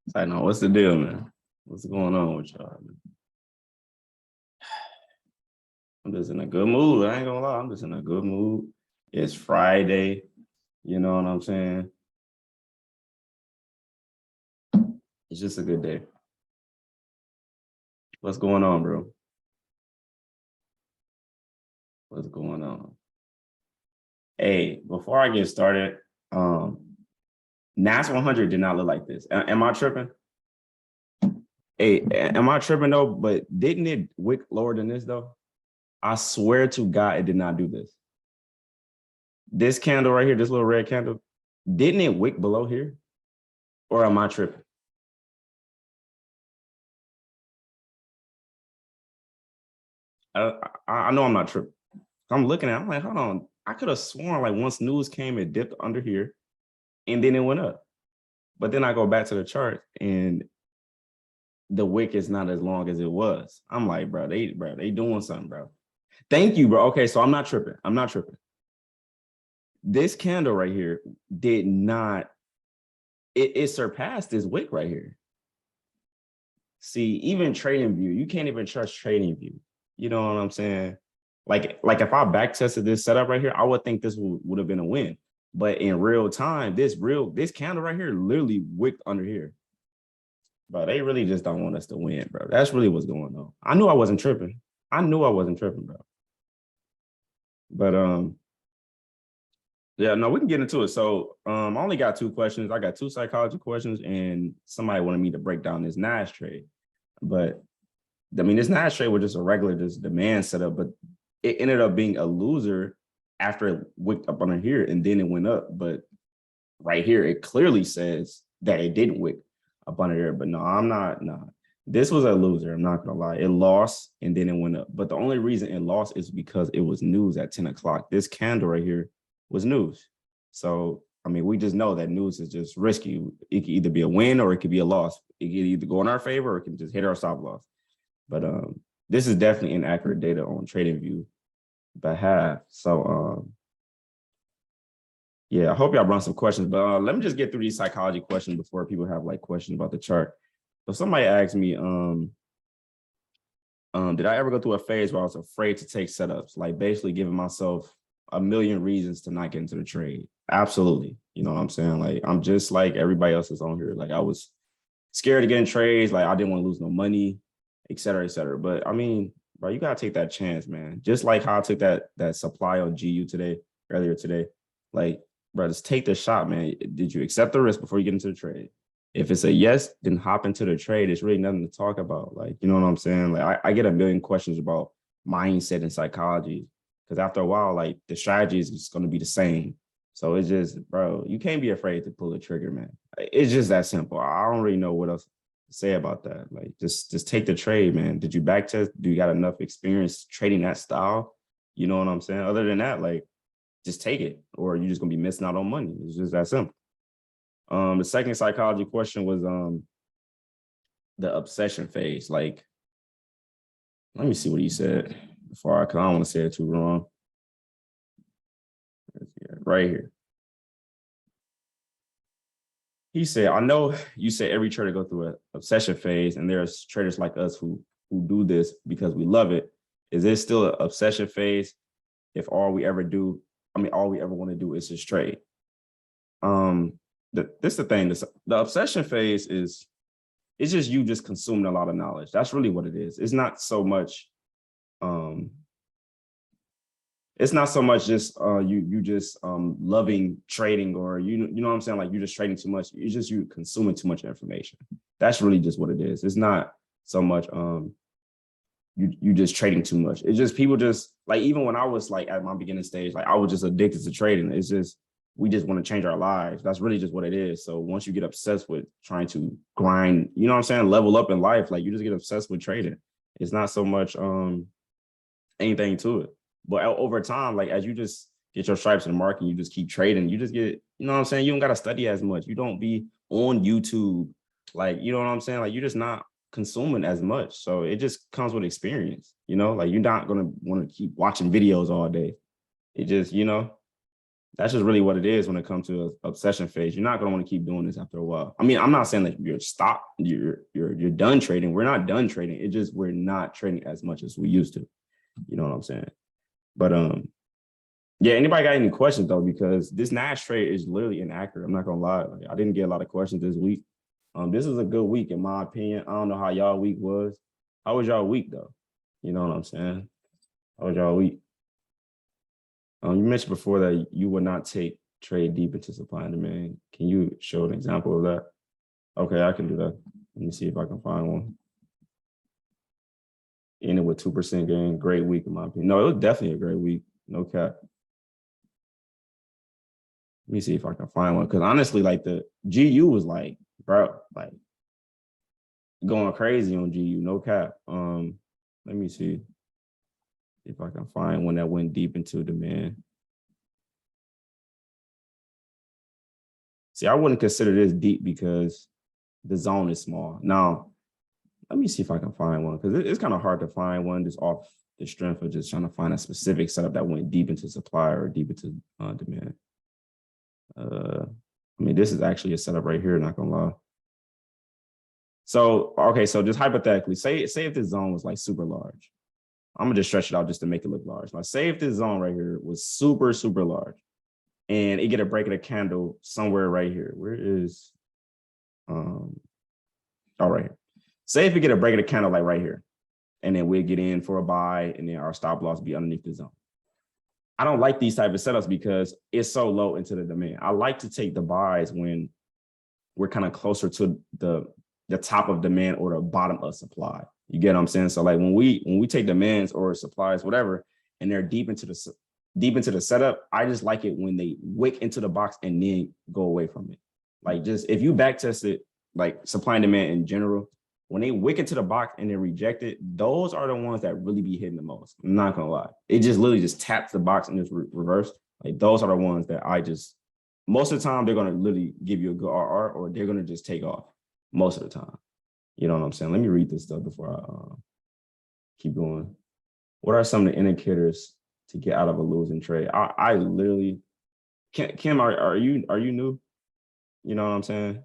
It's like, no, what's the deal, man? What's going on with y'all? I'm just in a good mood. I ain't gonna lie. I'm just in a good mood. It's Friday. You know what I'm saying? It's just a good day. What's going on, bro? What's going on? Hey, before I get started, NAS 100 did not look like this. Am I tripping? Hey, am I tripping though? But didn't it wick lower than this though? I swear to God, it did not do this. This candle right here, this little red candle, didn't it wick below here? Or am I tripping? I know I'm not tripping. I'm looking at it, I'm like, hold on. I could have sworn like once news came, it dipped under here and then it went up. But then I go back to the chart and the wick is not as long as it was. I'm like, bro, they doing something, bro. Thank you, bro. Okay, so I'm not tripping. I'm not tripping. This candle right here did not, it surpassed this wick right here. See, even trading view, you can't even trust trading view. You know what I'm saying? Like if I back tested this setup right here, I would think this would have been a win. But in real time, this candle right here literally wicked under here. Bro, they really just don't want us to win, bro. That's really what's going on. I knew I wasn't tripping. Bro. But yeah, no, we can get into it. So I only got two questions. I got two psychology questions, and somebody wanted me to break down this NAS trade. But I mean, this NAS trade was just a regular demand setup, but it ended up being a loser after it wicked up under here and then it went up. But right here, it clearly says that it didn't wick up under here. But no, I'm not. No, this was a loser. I'm not gonna lie. It lost and then it went up. But the only reason it lost is because it was news at 10 o'clock. This candle right here was news. So I mean, we just know that news is just risky. It could either be a win or it could be a loss. It could either go in our favor or it can just hit our stop loss. But this is definitely inaccurate data on TradingView behalf. So yeah, I hope y'all brought some questions. But let me just get through these psychology questions before people have like questions about the chart. So somebody asked me, did I ever go through a phase where I was afraid to take setups, like basically giving myself a million reasons to not get into the trade? Absolutely. You know what I'm saying? Like, I'm just like everybody else is on here. Like, I was scared to get in trades. Like, I didn't want to lose no money, et cetera, et cetera. But I mean, bro, you gotta take that chance, man. Just like how I took that supply on GU earlier today. Like, bro, just take the shot, man. Did you accept the risk before you get into the trade? If it's a yes, then hop into the trade. It's really nothing to talk about. Like, you know what I'm saying? Like, I get a million questions about mindset and psychology. Because after a while, like the strategy is just going to be the same. So it's just, bro, you can't be afraid to pull the trigger, man. It's just that simple. I don't really know what else to say about that. Like, just take the trade, man. Did you back test? Do you got enough experience trading that style? You know what I'm saying? Other than that, like, just take it, or you're just gonna be missing out on money. It's just that simple. The second psychology question was the obsession phase. Like, let me see what he said before because I don't want to say it too wrong. Right here. He said, I know you say every trader go through an obsession phase, and there's traders like us who do this because we love it. Is this still an obsession phase if all we ever do, all we ever want to do is just trade? This the thing, the obsession phase is, it's just you just consuming a lot of knowledge. That's really what it is. It's not so much just you just loving trading, or you know what I'm saying, like you're just trading too much. It's just you consuming too much information. That's really just what it is. It's not so much you just trading too much. It's just people just like, even when I was like at my beginning stage, like I was just addicted to trading. It's just we just want to change our lives. That's really just what it is. So once you get obsessed with trying to grind, you know what I'm saying, level up in life, like you just get obsessed with trading. It's not so much anything to it. But over time, like as you just get your stripes in the market, you just keep trading, you just get, you know what I'm saying? You don't got to study as much. You don't be on YouTube. Like, you know what I'm saying? Like you're just not consuming as much. So it just comes with experience, you know, like you're not going to want to keep watching videos all day. It just, you know, That's just really what it is when it comes to a obsession phase. You're not going to want to keep doing this after a while. I mean, I'm not saying that you're done trading. We're not done trading. It just we're not trading as much as we used to. You know what I'm saying? But yeah, anybody got any questions though? Because this Nash trade is literally inaccurate. I'm not gonna lie. Like, I didn't get a lot of questions this week. This is a good week in my opinion. I don't know how y'all week was. How was y'all week though? You know what I'm saying? How was y'all week? You mentioned before that you would not trade deep into supply and demand. Can you show an example of that? Okay, I can do that. Let me see if I can find one. Ended with 2% gain. Great week in my opinion. No, it was definitely a great week. No cap. Let me see if I can find one. Because honestly, like the GU was like, bro, like going crazy on GU. No cap. Let me see if I can find one that went deep into demand. See, I wouldn't consider this deep because the zone is small. Now, let me see if I can find one because it's kind of hard to find one just off the strength of just trying to find a specific setup that went deep into supply or deep into demand. I mean, this is actually a setup right here, not gonna lie. So, okay, so just hypothetically, say if this zone was like super large. I'm gonna just stretch it out just to make it look large. Like, say if this zone right here was super, super large and it get a break of the candle somewhere right here. Where is, all right here. Say if we get a break of the candle like right here, and then we'll get in for a buy and then our stop loss be underneath the zone. I don't like these type of setups because it's so low into the demand. I like to take the buys when we're kind of closer to the top of demand or the bottom of supply. You get what I'm saying? So like when we take demands or supplies, whatever, and they're deep into the setup, I just like it when they wick into the box and then go away from it. Like just if you back test it, like supply and demand in general, when they wick into the box and they reject it, those are the ones that really be hitting the most. I'm not gonna lie. It just literally just taps the box and just reverse. Like those are the ones that most of the time, they're gonna literally give you a good RR or they're gonna just take off most of the time. You know what I'm saying? Let me read this stuff before I keep going. What are some of the indicators to get out of a losing trade? I literally, Kim, are you new? You know what I'm saying?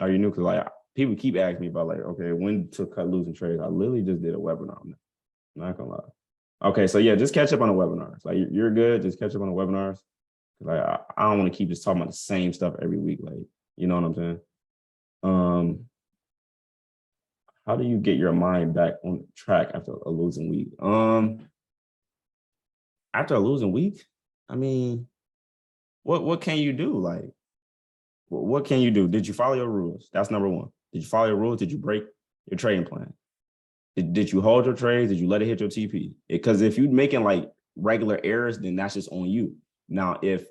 Are you new? Because like people keep asking me about like, okay, when to cut losing trades. I literally just did a webinar on that. I'm not gonna lie. Okay, so yeah, just catch up on the webinars. Like you're good. Just catch up on the webinars. Like I don't want to keep just talking about the same stuff every week. Like, you know what I'm saying? How do you get your mind back on track after a losing week? After a losing week, I mean, what can you do? Like, what can you do? Did you follow your rules? That's number one. Did you follow your rules? Did you break your trading plan? Did you hold your trades? Did you let it hit your TP? Because if you're making like regular errors, then that's just on you. Now, if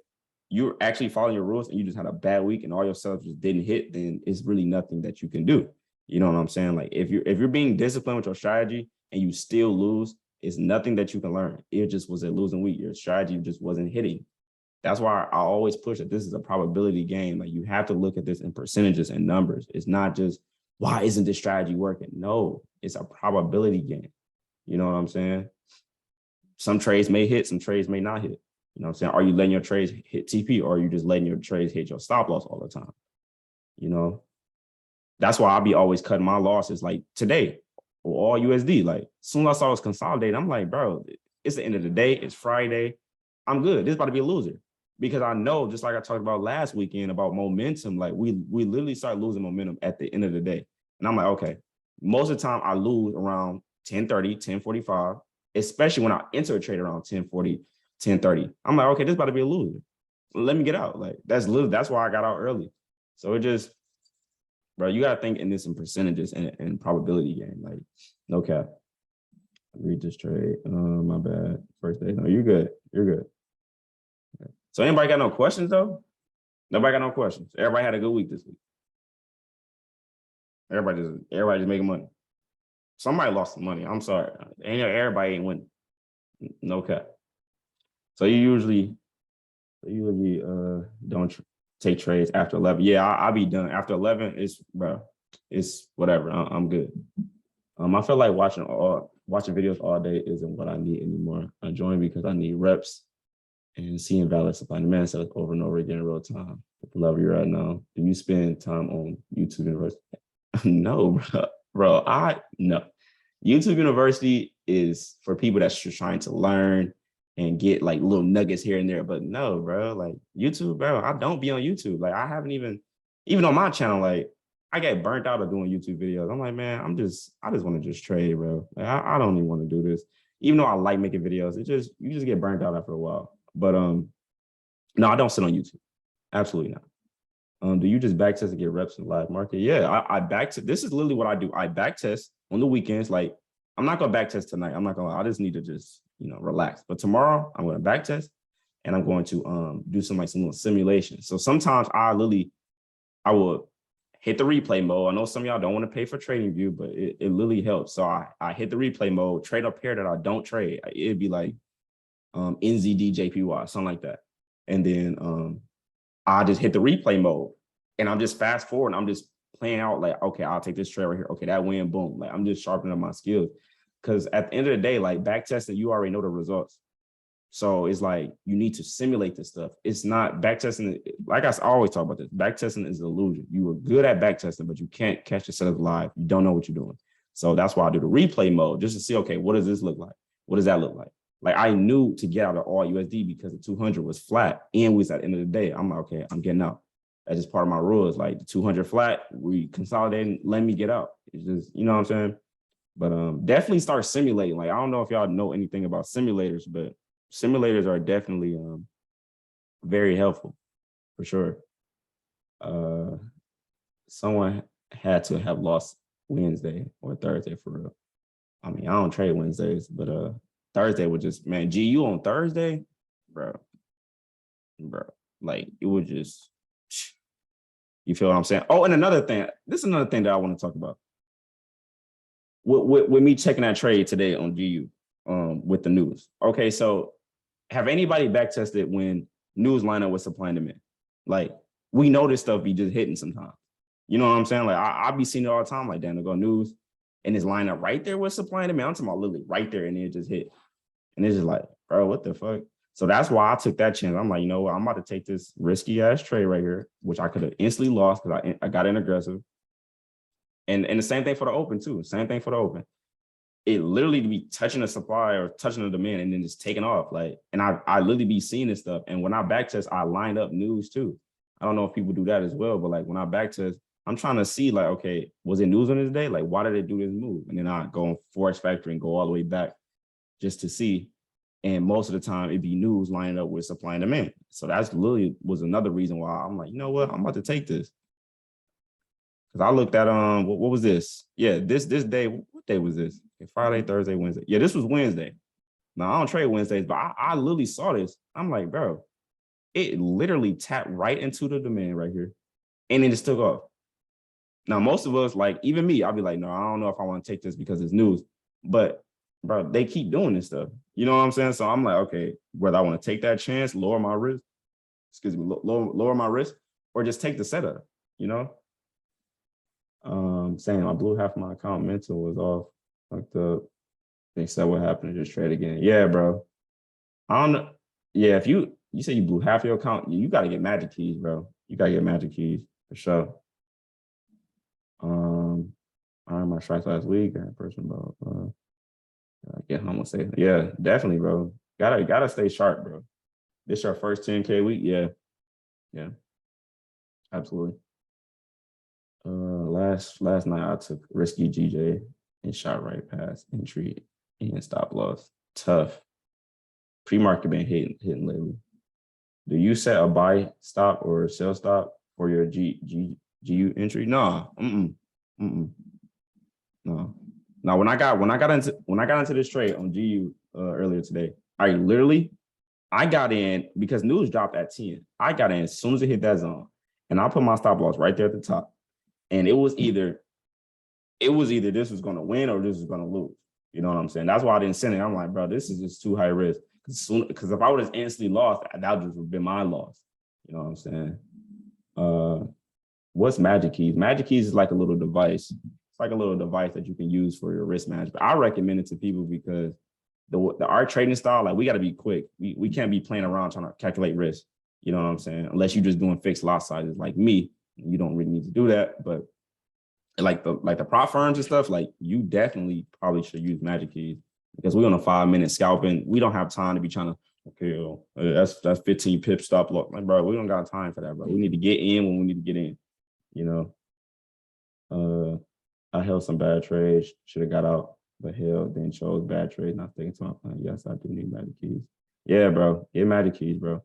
you're actually following your rules and you just had a bad week and all your setups just didn't hit, then it's really nothing that you can do. You know what I'm saying? Like if you're being disciplined with your strategy and you still lose, it's nothing that you can learn. It just was a losing week. Your strategy just wasn't hitting. That's why I always push that this is a probability game. Like you have to look at this in percentages and numbers. It's not just, why isn't this strategy working? No, it's a probability game. You know what I'm saying? Some trades may hit, some trades may not hit. You know what I'm saying? Are you letting your trades hit TP or are you just letting your trades hit your stop loss all the time? You know, that's why I'll be always cutting my losses like today or all USD. Like as soon as I saw it consolidated, I'm like, bro, it's the end of the day. It's Friday. I'm good. This is about to be a loser. Because I know, just like I talked about last weekend about momentum, like we literally start losing momentum at the end of the day. And I'm like, okay, most of the time I lose around 10:30, 10:45, especially when I enter a trade around 10:40, 10:30. I'm like, okay, this is about to be a loser. Let me get out. Like that's why I got out early. So it just, bro, you gotta think in this in percentages and probability game. Like, no cap. Read this trade. My bad. First day. No, you're good. You're good. So anybody got no questions though? Nobody got no questions. Everybody had a good week this week. Everybody just making money. Somebody lost some money. I'm sorry. Everybody ain't winning. No cap. So you usually don't take trades after 11. Yeah, I'll be done after 11. It's whatever. I'm good. I feel like watching videos all day isn't what I need anymore. I join because I need reps. and seeing valid supply and demand stuff over and over again in real time. At the level you're at now, do you spend time on YouTube University? No, bro. No. YouTube University is for people that's just trying to learn and get like little nuggets here and there. But no, bro, like YouTube, bro, I don't be on YouTube. Like I haven't even on my channel, like I get burnt out of doing YouTube videos. I'm like, man, I just want to just trade, bro. Like, I don't even want to do this. Even though I like making videos, you just get burnt out after a while. But no, I don't sit on YouTube. Absolutely not. Do you just back test to get reps in the live market? Yeah, I back test. This is literally what I do. I back test on the weekends. Like, I'm not gonna back test tonight. I'm not gonna. I just need to just relax. But tomorrow I'm gonna back test, and I'm going to do some little simulation. So sometimes I will hit the replay mode. I know some of y'all don't want to pay for TradingView, but it literally helps. So I hit the replay mode, trade a pair that I don't trade. It'd be like NZD JPY, something like that, and then I just hit the replay mode and I'm just fast forward. I'm just playing out like, okay, I'll take this trade right here. Okay, that win, boom. Like I'm just sharpening up my skills. Because at the end of the day, like back testing, you already know the results. So it's like you need to simulate this stuff. It's not back testing. Like I always talk about this, back testing is an illusion. You were good at back testing, but you can't catch the setup live. You don't know what you're doing. So that's why I do the replay mode just to see, okay, what does this look like? What does that look like? Like I knew to get out of all USD because the 200 was flat and we was at the end of the day. I'm like, okay, I'm getting out. That's just part of my rules. Like the 200 flat, we consolidating, let me get out. It's just, you know what I'm saying? But definitely start simulating. Like I don't know if y'all know anything about simulators, but simulators are definitely very helpful for sure. Someone had to have lost Wednesday or Thursday for real. I mean, I don't trade Wednesdays, but Thursday was just, man, GU on Thursday, bro. Like it was just, you feel what I'm saying? Oh, and another thing, this is another thing that I want to talk about. With me checking that trade today on GU with the news. Okay, so have anybody back tested when news line up with supply and demand? Like we know this stuff be just hitting sometimes. You know what I'm saying? Like I be seeing it all the time, like damn, they go news and it's lined up right there with supply and demand. I'm talking about literally right there and it just hit. And it's just like, bro, what the fuck? So that's why I took that chance. I'm like, you know what? I'm about to take this risky ass trade right here, which I could have instantly lost because I got in aggressive. And the same thing for the open too. Same thing for the open. It literally be touching the supply or touching the demand and then just taking off. Like, and I literally be seeing this stuff. And when I back test, I lined up news too. I don't know if people do that as well, but like when I back test, I'm trying to see like, okay, was it news on this day? Like, why did it do this move? And then I go on Forex Factory and go all the way back just to see. And most of the time it'd be news lining up with supply and demand. So that's literally was another reason why I'm like, you know what? I'm about to take this. Because I looked at what was this? Yeah, this day, what day was this? Okay, Friday, Thursday, Wednesday. Yeah, this was Wednesday. Now I don't trade Wednesdays, but I literally saw this. I'm like, bro, it literally tapped right into the demand right here. And then it just took off. Now, most of us, like even me, I'll be like, no, I don't know if I want to take this because it's news. But bro, they keep doing this stuff. You know what I'm saying? So I'm like, okay, whether I want to take that chance, lower my risk, lower my risk, or just take the setup, you know? Saying I blew half my account, mental was off. Fucked up. They said what happened to just trade again. Yeah, bro. I don't know. Yeah, if you say you blew half your account, you gotta get magic keys, bro. You gotta get magic keys for sure. I earned my strikes last week. I person about yeah, I'm gonna say yeah, definitely, bro. Gotta stay sharp, bro. This your first 10K week? Yeah, absolutely. Last night I took risky GJ and shot right past entry and stop loss. Tough. Pre-market been hitting lately. Do you set a buy stop or sell stop for your GU entry? No. No. Now when I got into this trade on GU earlier today, I got in because news dropped at 10. I got in as soon as it hit that zone, and I put my stop loss right there at the top. And it was either this was going to win or this was going to lose. You know what I'm saying? That's why I didn't send it. I'm like, bro, this is just too high risk. Because if I would have instantly lost, that would just have been my loss. You know what I'm saying? What's Magic Keys? Magic Keys is like a little device. It's like a little device that you can use for your risk management. I recommend it to people because our trading style, like we got to be quick. We can't be playing around trying to calculate risk. You know what I'm saying? Unless you're just doing fixed lot sizes like me, you don't really need to do that. But like the prop firms and stuff, like you definitely probably should use Magic Keys because we're on a 5-minute scalping. We don't have time to be trying to, that's 15 pip stop loss. Like, bro, we don't got time for that, bro. We need to get in when we need to get in, you know. I held some bad trades, should have got out, but hell, then chose bad trade, not sticking to my plan. Yes, I do need Magic Keys. Yeah, bro, get Magic Keys, bro.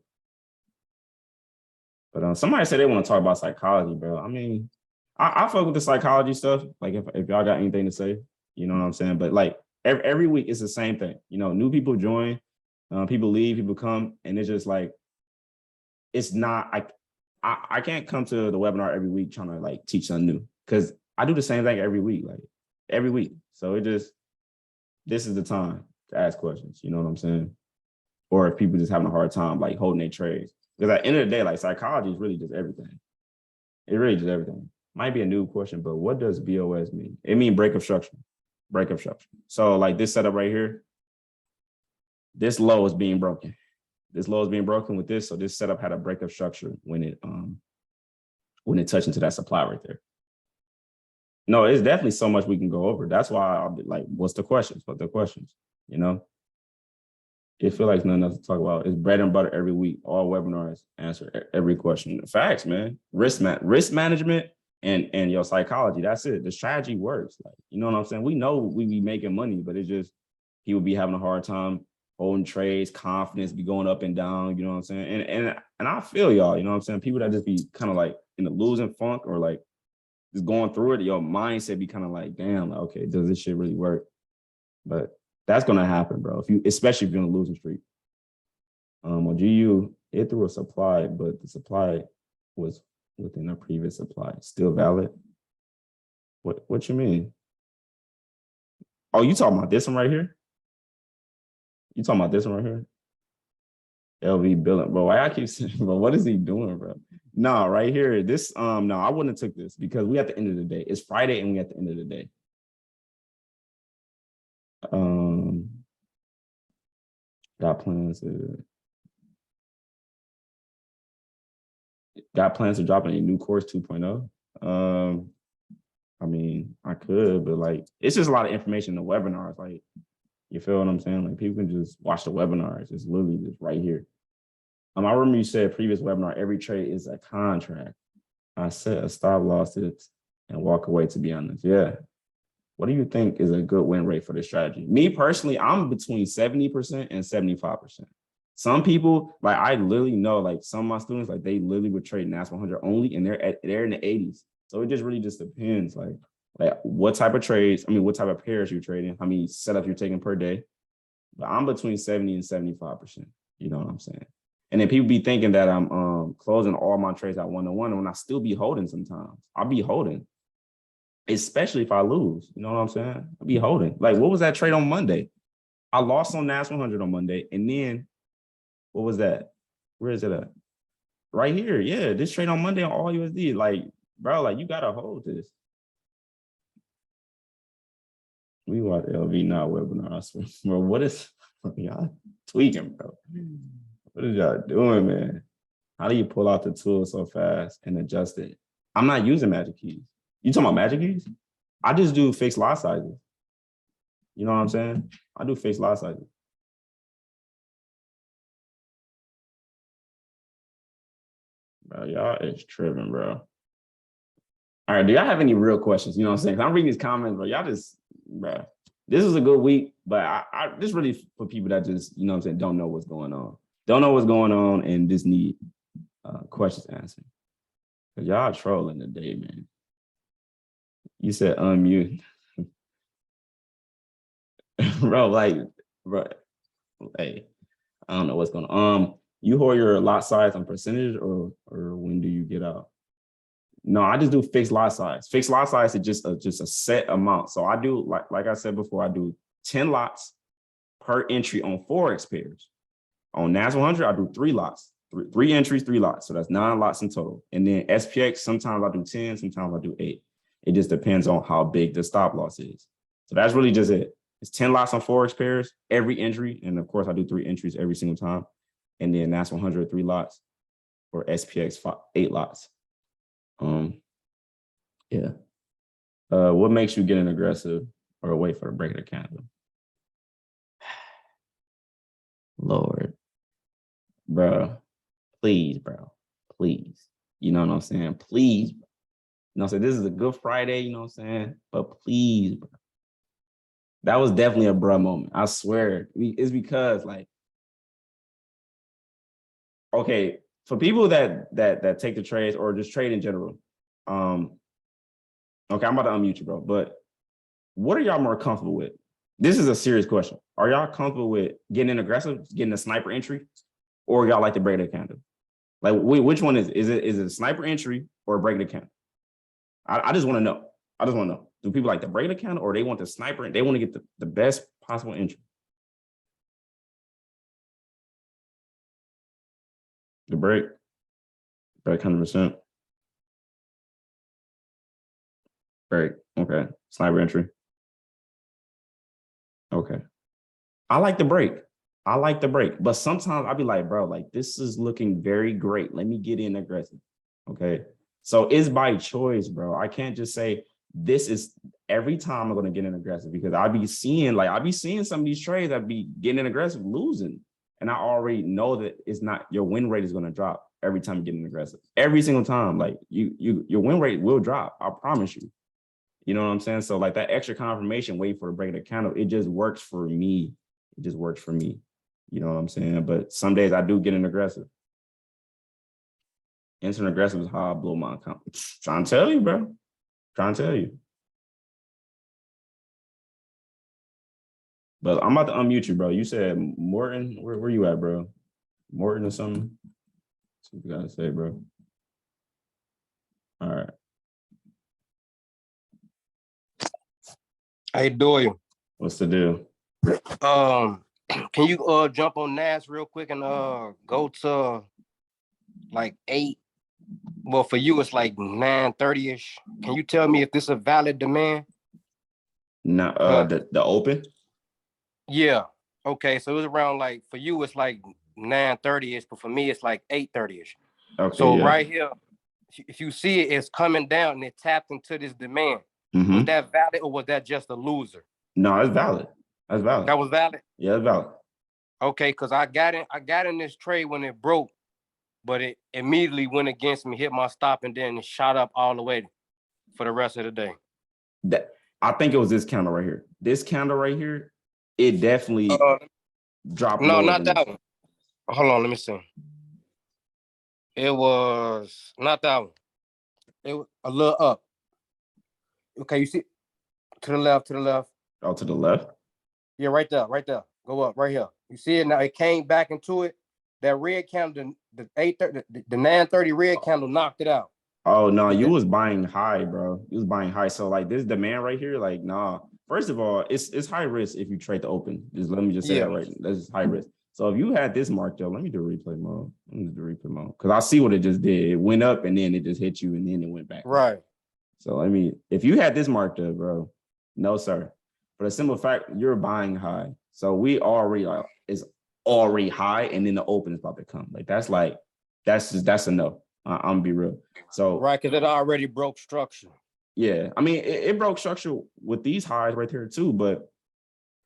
But somebody said they want to talk about psychology, bro. I mean, I fuck with the psychology stuff. Like if y'all got anything to say, you know what I'm saying? But like every week it's the same thing. You know, new people join, people leave, people come, and it's just like, it's not, I can't come to the webinar every week trying to like teach something new because I do the same thing every week, like every week. So this is the time to ask questions. You know what I'm saying? Or if people just having a hard time like holding their trades. Because at the end of the day, like psychology is really just everything. It really just everything. Might be a new question, but what does BOS mean? It means break of structure. Break of structure. So like this setup right here, this low is being broken. This low is being broken with this. So this setup had a break of structure when it touched into that supply right there. No, it's definitely so much we can go over. That's why I'll be like, what's the questions? What the questions? You know? It feels like nothing else to talk about. It's bread and butter every week. All webinars answer every question. Facts, man. Risk management and your psychology. That's it. The strategy works. Like, you know what I'm saying? We know we be making money, but it's just people be having a hard time holding trades, confidence be going up and down. You know what I'm saying? And I feel y'all. You know what I'm saying? People that just be kind of like in the losing funk or like just going through it. Your mindset be kind of like, damn, like, okay, does this shit really work? But that's gonna happen, bro. Especially if you're on a losing streak. On GU, it threw a supply, but the supply was within a previous supply. Still valid. What you mean? Oh, you talking about this one right here? You talking about this one right here? LV billing, bro. Why I keep saying, bro, what is he doing, bro? No, right here. This, no, I wouldn't have took this because we at the end of the day. It's Friday and we at the end of the day. Got plans to drop in a new course 2.0. I mean, I could, but like, it's just a lot of information in the webinars. Like, you feel what I'm saying? Like, people can just watch the webinars. It's literally just right here. I remember you said previous webinar, every trade is a contract. I set a stop losses and walk away, to be honest. Yeah. What do you think is a good win rate for this strategy? Me personally, I'm between 70% and 75%. Some people, like I literally know, like some of my students, like they literally would trade NAS 100 only, and they're in the 80s. So it just really just depends, like what type of trades, what type of pairs you're trading, how many setups you're taking per day. But I'm between 70 and 75%. You know what I'm saying? And then people be thinking that I'm closing all my trades at 1-to-1, and when I still be holding sometimes. I'll be holding, especially if I lose. You know what I'm saying? I'll be holding. Like, what was that trade on Monday? I lost on NAS 100 on Monday, and then what was that? Where is it at? Right here. Yeah, this trade on Monday on all USD. Like, bro, like you gotta hold this. We watch LV now webinar. I swear, bro. What is y'all tweaking, bro? What is y'all doing, man? How do you pull out the tool so fast and adjust it? I'm not using Magic Keys. You talking about Magic Keys? I just do fixed lot sizes. You know what I'm saying? I do fixed lot sizes. Bro, y'all is tripping, bro. All right, do y'all have any real questions? You know what I'm saying? I'm reading these comments, but y'all just, bro, this is a good week, but I this really for people that just, you know what I'm saying, don't know what's going on. Don't know what's going on and just need questions answered. Because y'all trolling today, man. You said unmute. Bro, like, bro, hey, I don't know what's going on. You hold your lot size on percentage or when do you get out? No, I just do fixed lot size. Fixed lot size is just a set amount. So I do, like I said before, I do 10 lots per entry on Forex pairs. On NAS 100, I do 3 lots, three entries, 3 lots. So that's 9 lots in total. And then SPX, sometimes I do 10, sometimes I do 8. It just depends on how big the stop loss is. So that's really just it. It's 10 lots on Forex pairs every entry. And of course, I do 3 entries every single time. And then that's 103 lots or SPX 8 lots. Yeah. What makes you get an aggressive or wait for the break of the candle? Lord, bro, please, bro, please. You know what I'm saying? Please. You know what I'm saying? This is a good Friday, you know what I'm saying? But please, bro. That was definitely a bruh moment. I swear. It's because, like, okay, for people that take the trades or just trade in general, okay, I'm about to unmute you, bro. But what are y'all more comfortable with? This is a serious question. Are y'all comfortable with getting in aggressive, getting a sniper entry, or y'all like to break the candle? Like, which one is it? Is it a sniper entry or break the candle? I just want to know. I just want to know. Do people like to break the candle or they want the sniper and they want to get the best possible entry? The break 100%. Break. Okay. Sniper entry. Okay. I like the break. I like the break. But sometimes I'll be like, bro, like this is looking very great. Let me get in aggressive. Okay. So it's by choice, bro. I can't just say this is every time I'm going to get in aggressive because I be seeing some of these trades that be getting in aggressive, losing. And I already know that it's not your win rate is going to drop every time you get in aggressive. Every single time. Like your win rate will drop. I promise you. You know what I'm saying? So like that extra confirmation, wait for the break of the candle, it just works for me. It just works for me. You know what I'm saying? But some days I do get an aggressive. Instant aggressive is how I blow my account. Trying to tell you, bro. Trying to tell you. But I'm about to unmute you, bro. You said Morton. Where you at, bro? Morton or something? That's what you gotta say, bro. All right. How you doing? What's the deal? Can you jump on NAS real quick and go to like 8? Well, for you it's like 9:30ish. Can you tell me if this is a valid demand? No, the open. Yeah. Okay, so it was around like for you it's like 9:30ish, but for me it's like 8:30ish. Okay. So yeah. right here, if you see it, it's coming down and it tapped into this demand. Was that valid or was that just a loser? No, it's valid. That's valid. That was valid? Yeah, it's valid. Okay, because I got in this trade when it broke, but it immediately went against me, hit my stop, and then it shot up all the way for the rest of the day. I think it was this candle right here. This candle right here, it definitely dropped. No, not that one. Hold on, let me see. It was not that one. It was a little up. Okay, you see to the left. Oh, to the left? Yeah, right there. Go up, right here. You see it now? It came back into it. That red candle, the 8:30, the 9:30 red candle knocked it out. Oh no, you was buying high, bro. You was buying high. So like this demand right here, like nah. First of all, it's high risk if you trade the open. Just let me just say that right. That's high risk. So if you had this marked up, let me do replay mode. Because I see what it just did. It went up and then it just hit you and then it went back. Right. So I mean, if you had this marked up, bro, no sir. For the simple fact you're buying high. So we already is already high, and then the open is about to come. Like that's a no. I'm gonna be real. So right, because it already broke structure. Yeah, I mean it broke structure with these highs right here too, but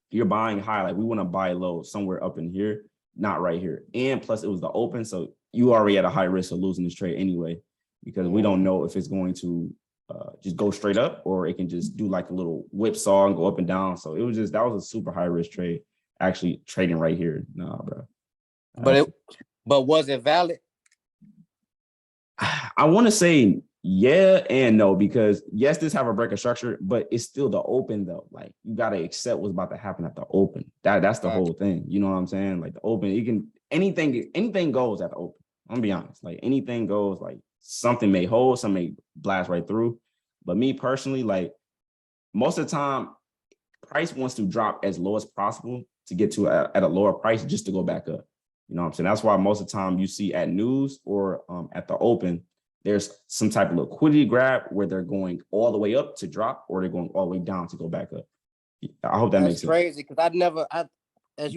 you're buying high. Like we want to buy low somewhere up in here, not right here. And plus it was the open, so you already at a high risk of losing this trade anyway, because we don't know if it's going to just go straight up or it can just do like a little whipsaw and go up and down. So it was just that was a super high risk trade. Actually trading right here, nah, bro. But was it valid? I want to say yeah and no, because yes, this have a break of structure, but it's still the open though. Like you gotta accept what's about to happen at the open. That's the whole thing. You know what I'm saying? Like the open, you can anything goes at the open. I'm gonna be honest. Like anything goes. Like something may hold, some may blast right through. But me personally, like most of the time, price wants to drop as low as possible to get to at a lower price just to go back up. You know what I'm saying? That's why most of the time you see at news or at the open, there's some type of liquidity grab where they're going all the way up to drop or they're going all the way down to go back up. I hope that That's makes sense. crazy because as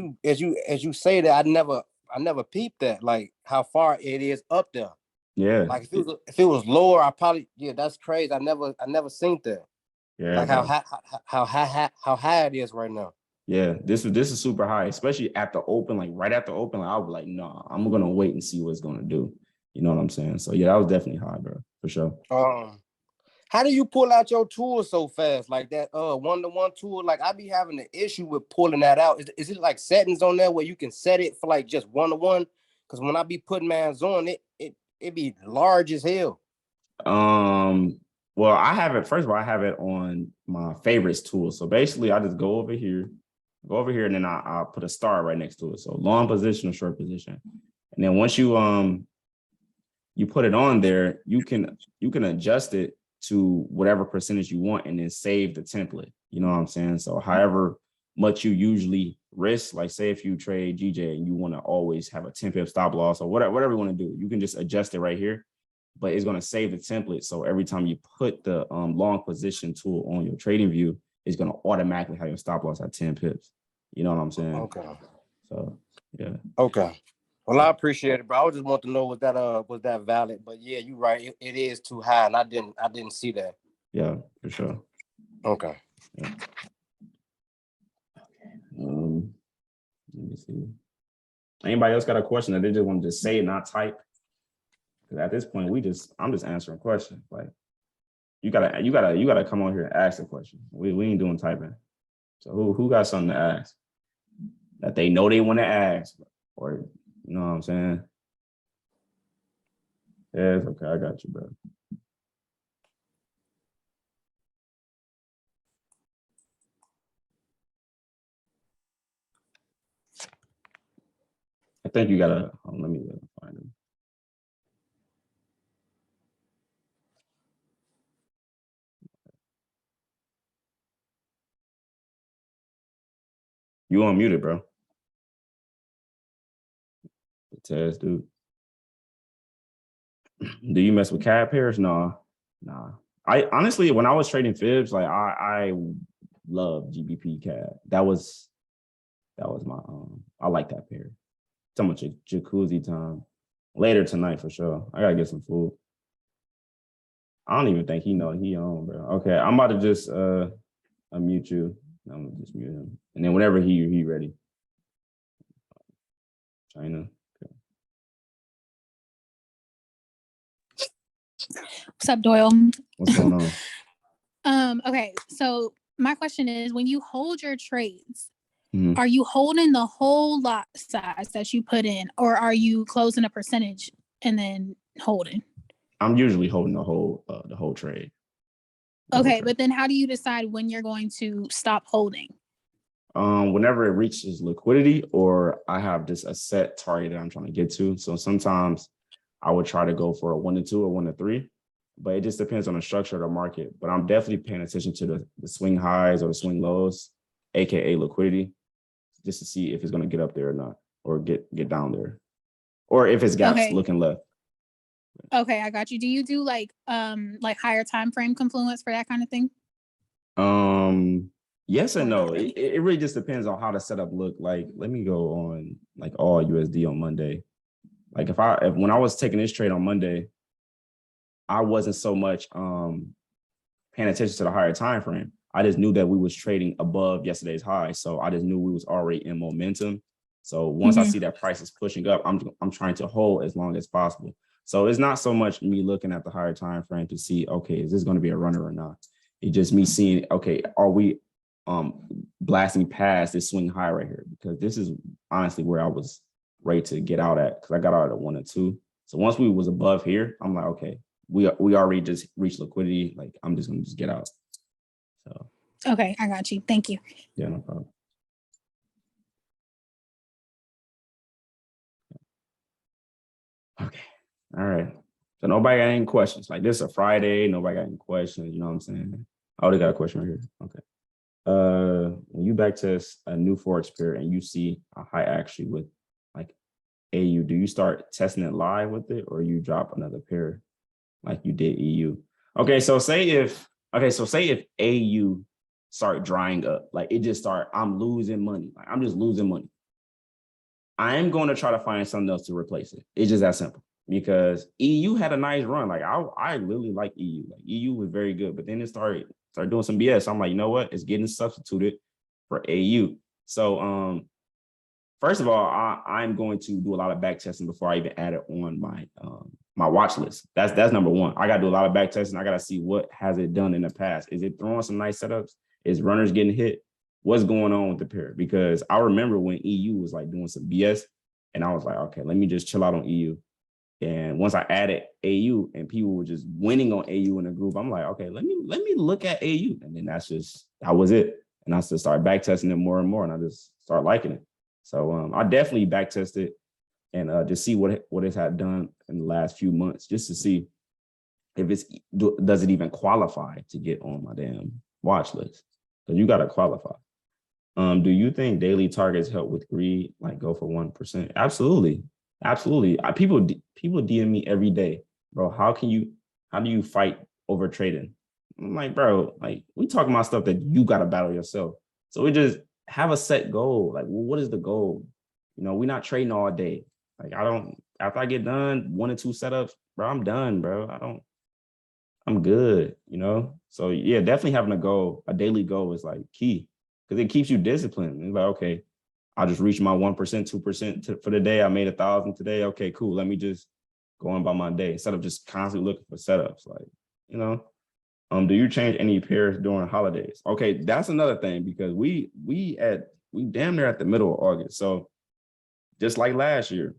you say that, I never peeped that, like how far it is up there. Yeah. Like if it was lower, I probably, yeah, that's crazy. I never seen that. Yeah, Like bro. how high it is right now. Yeah, this is super high, especially at the open, like right at the open. Like I was like, no, I'm gonna wait and see what it's gonna do. You know what I'm saying? So yeah, that was definitely high, bro, for sure. How do you pull out your tool so fast? Like that 1-to-1 tool? Like I be having an issue with pulling that out. Is it like settings on there where you can set it for like just 1-to-1? Because when I be putting mans on, it be large as hell. Well, I have it, first of all, I have it on my favorites tool. So basically I just go over here, and then I'll put a star right next to it. So long position or short position. And then once you put it on there, you can adjust it to whatever percentage you want and then save the template. You know what I'm saying? So however much you usually risk, like say if you trade GJ and you want to always have a 10 pip stop loss or whatever you want to do, you can just adjust it right here, but it's going to save the template. So every time you put the long position tool on your trading view, it's going to automatically have your stop loss at 10 pips. You know what I'm saying? Okay. So yeah. Okay. Well, I appreciate it, bro. I just want to know was that valid? But yeah, you're right. It is too high, and I didn't see that. Yeah, for sure. Okay. Yeah. Let me see. Anybody else got a question that they just want to just say and not type? Because at this point, I'm just answering questions. Like you gotta come on here and ask a question. We ain't doing typing. So who got something to ask that they know they want to ask, or you know what I'm saying? Yeah, it's okay. I got you, bro. I think you gotta. Let me find him. You unmuted, bro. Tez, dude. Do you mess with cab pairs? Nah. I honestly, when I was trading fibs, like I love GBP cab. That was my I like that pair. So much jacuzzi time. Later tonight for sure. I gotta get some food. I don't even think he know he on, bro. Okay, I'm about to just unmute you. I'm gonna just mute him. And then whenever he ready. China. What's up, Doyle? What's going on? Okay, so my question is, when you hold your trades, Mhm. Are you holding the whole lot size that you put in, or are you closing a percentage and then holding? I'm usually holding the whole trade. Okay, but then how do you decide when you're going to stop holding? Whenever it reaches liquidity, or I have just a set target that I'm trying to get to. So sometimes I would try to go for a 1-to-2 or 1-to-3, but it just depends on the structure of the market. But I'm definitely paying attention to the swing highs or the swing lows, aka liquidity, just to see if it's going to get up there or not, or get down there, or if it's gaps looking left. Okay, I got you. Do you do like higher time frame confluence for that kind of thing? Yes and no. It really just depends on how the setup look. Like, let me go on like all USD on Monday. Like if when I was taking this trade on Monday, I wasn't so much paying attention to the higher time frame. I just knew that we was trading above yesterday's high, so I just knew we was already in momentum. So once I see that price is pushing up, I'm trying to hold as long as possible. So it's not so much me looking at the higher time frame to see, okay, is this going to be a runner or not? It's just me seeing, okay, are we blasting past this swing high right here? Because this is honestly where I was ready to get out at, because I got out at 1-to-2. So once we was above here, I'm like, okay, we already just reached liquidity. Like I'm just gonna just get out. So okay, I got you. Thank you. Yeah, no problem. Okay. All right. So nobody got any questions. Like this is a Friday. Nobody got any questions. You know what I'm saying? Oh, they got a question right here. Okay. When you back test a new Forex pair and you see a high actually with like AU, do you start testing it live with it, or you drop another pair like you did EU? Okay. So say if AU start drying up. Like it just start, I'm losing money. Like I'm just losing money. I am going to try to find something else to replace it. It's just that simple. Because EU had a nice run. Like I really like EU. Like EU was very good, but then it started doing some BS. I'm like, you know what? It's getting substituted for AU. So first of all, I'm going to do a lot of back testing before I even add it on my watch list. That's number one. I got to do a lot of back testing. I got to see what has it done in the past. Is it throwing some nice setups? Is runners getting hit? What's going on with the pair? Because I remember when EU was like doing some BS, and I was like, okay, let me just chill out on EU. And once I added AU and people were just winning on AU in the group, I'm like, okay, let me look at AU. And then that was it. And I just started back testing it more and more, and I just started liking it. So I definitely back tested and just see what it had done in the last few months, just to see if does it even qualify to get on my damn watch list. Because you got to qualify. Do you think daily targets help with greed? Like go for 1%? Absolutely. Absolutely. People DM me every day, bro. How do you fight over trading? I'm like, bro, like we talking about stuff that you got to battle yourself. So we just have a set goal. Like, well, what is the goal? You know, we're not trading all day. Like after I get done 1 or 2 setups, bro, I'm done, bro. I'm good, you know? So yeah, definitely having a daily goal is like key because it keeps you disciplined. It's like, okay, I'll just reach my 1%, 2% for the day. I made 1,000 today. Okay, cool. Let me just go on by my day instead of just constantly looking for setups. Like, you know, do you change any pairs during holidays? Okay, that's another thing because we damn near at the middle of August. So just like last year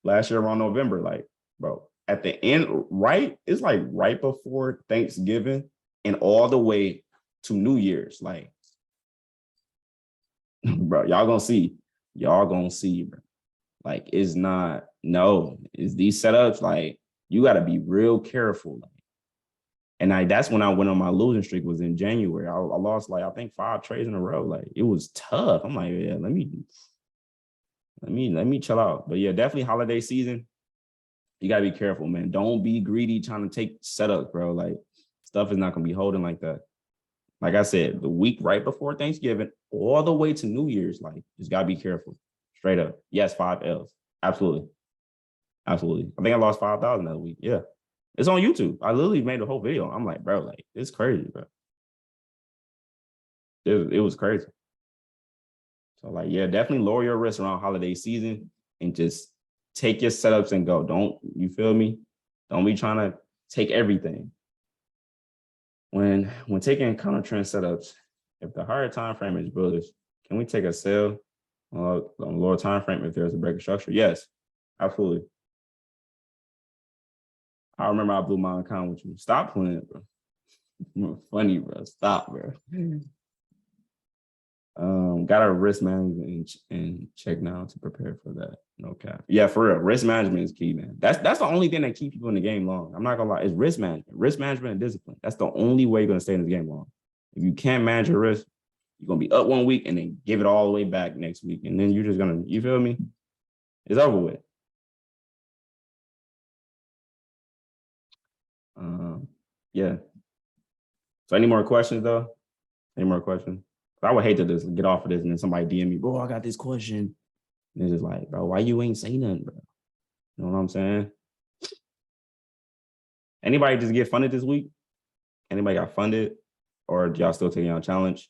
around November, like, bro, at the end, right? It's like right before Thanksgiving and all the way to New Year's. Like, bro, y'all gonna see, bro. Like, it's these setups, like, you gotta be real careful. Like, and that's when I went on my losing streak was in January. I lost like, I think 5 trades in a row. Like, it was tough. I'm like, yeah, let me chill out. But yeah, definitely holiday season. You gotta be careful, man. Don't be greedy trying to take setups, bro. Like, stuff is not gonna be holding like that. Like I said, the week right before Thanksgiving, all the way to New Year's, like, just gotta be careful. Straight up. Yes, 5 L's. Absolutely. Absolutely. I think I lost 5,000 that week. Yeah. It's on YouTube. I literally made a whole video. I'm like, bro, like, it's crazy, bro. It was crazy. So, like, yeah, definitely lower your risk around holiday season and just take your setups and go. You feel me? Don't be trying to take everything. When taking counter trend setups, if the higher time frame is bullish, can we take a sell on lower time frame if there's a breaker structure? Yes, absolutely. I remember I blew my account with you. Stop playing, bro. You're funny, bro. Stop, bro. Got our risk management and check now to prepare for that. No cap. Yeah, for real. Risk management is key, man. That's the only thing that keeps people in the game long. I'm not gonna lie. It's risk management and discipline. That's the only way you're gonna stay in this game long. If you can't manage your risk, you're gonna be up one week and then give it all the way back next week, and then you're just gonna, you feel me? It's over with. Yeah. So any more questions though? Any more questions? I would hate to just get off of this and then somebody DM me, bro, I got this question. And it's just like, bro, why you ain't saying nothing, bro? You know what I'm saying? Anybody just get funded this week? Anybody got funded? Or y'all still taking on a challenge?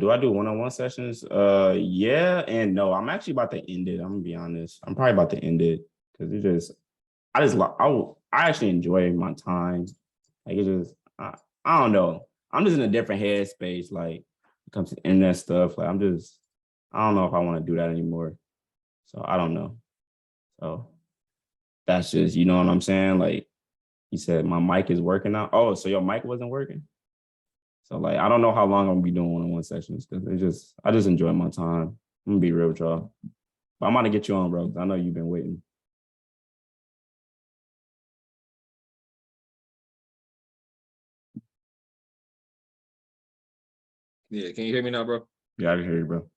Do I do one-on-one sessions? Yeah and no. I'm actually about to end it. I'm gonna be honest. I'm probably about to end it because I actually enjoy my time. Like I don't know. I'm just in a different headspace. Like when it comes to internet stuff. Like I don't know if I want to do that anymore. So I don't know. So that's just, you know what I'm saying? Like he said, my mic is working now. Oh, so your mic wasn't working? So like, I don't know how long I'm gonna be doing one-on-one sessions because I just enjoy my time. I'm gonna be real with y'all. But I'm gonna get you on, bro. I know you've been waiting. Yeah, can you hear me now, bro? Yeah, I can hear you, bro.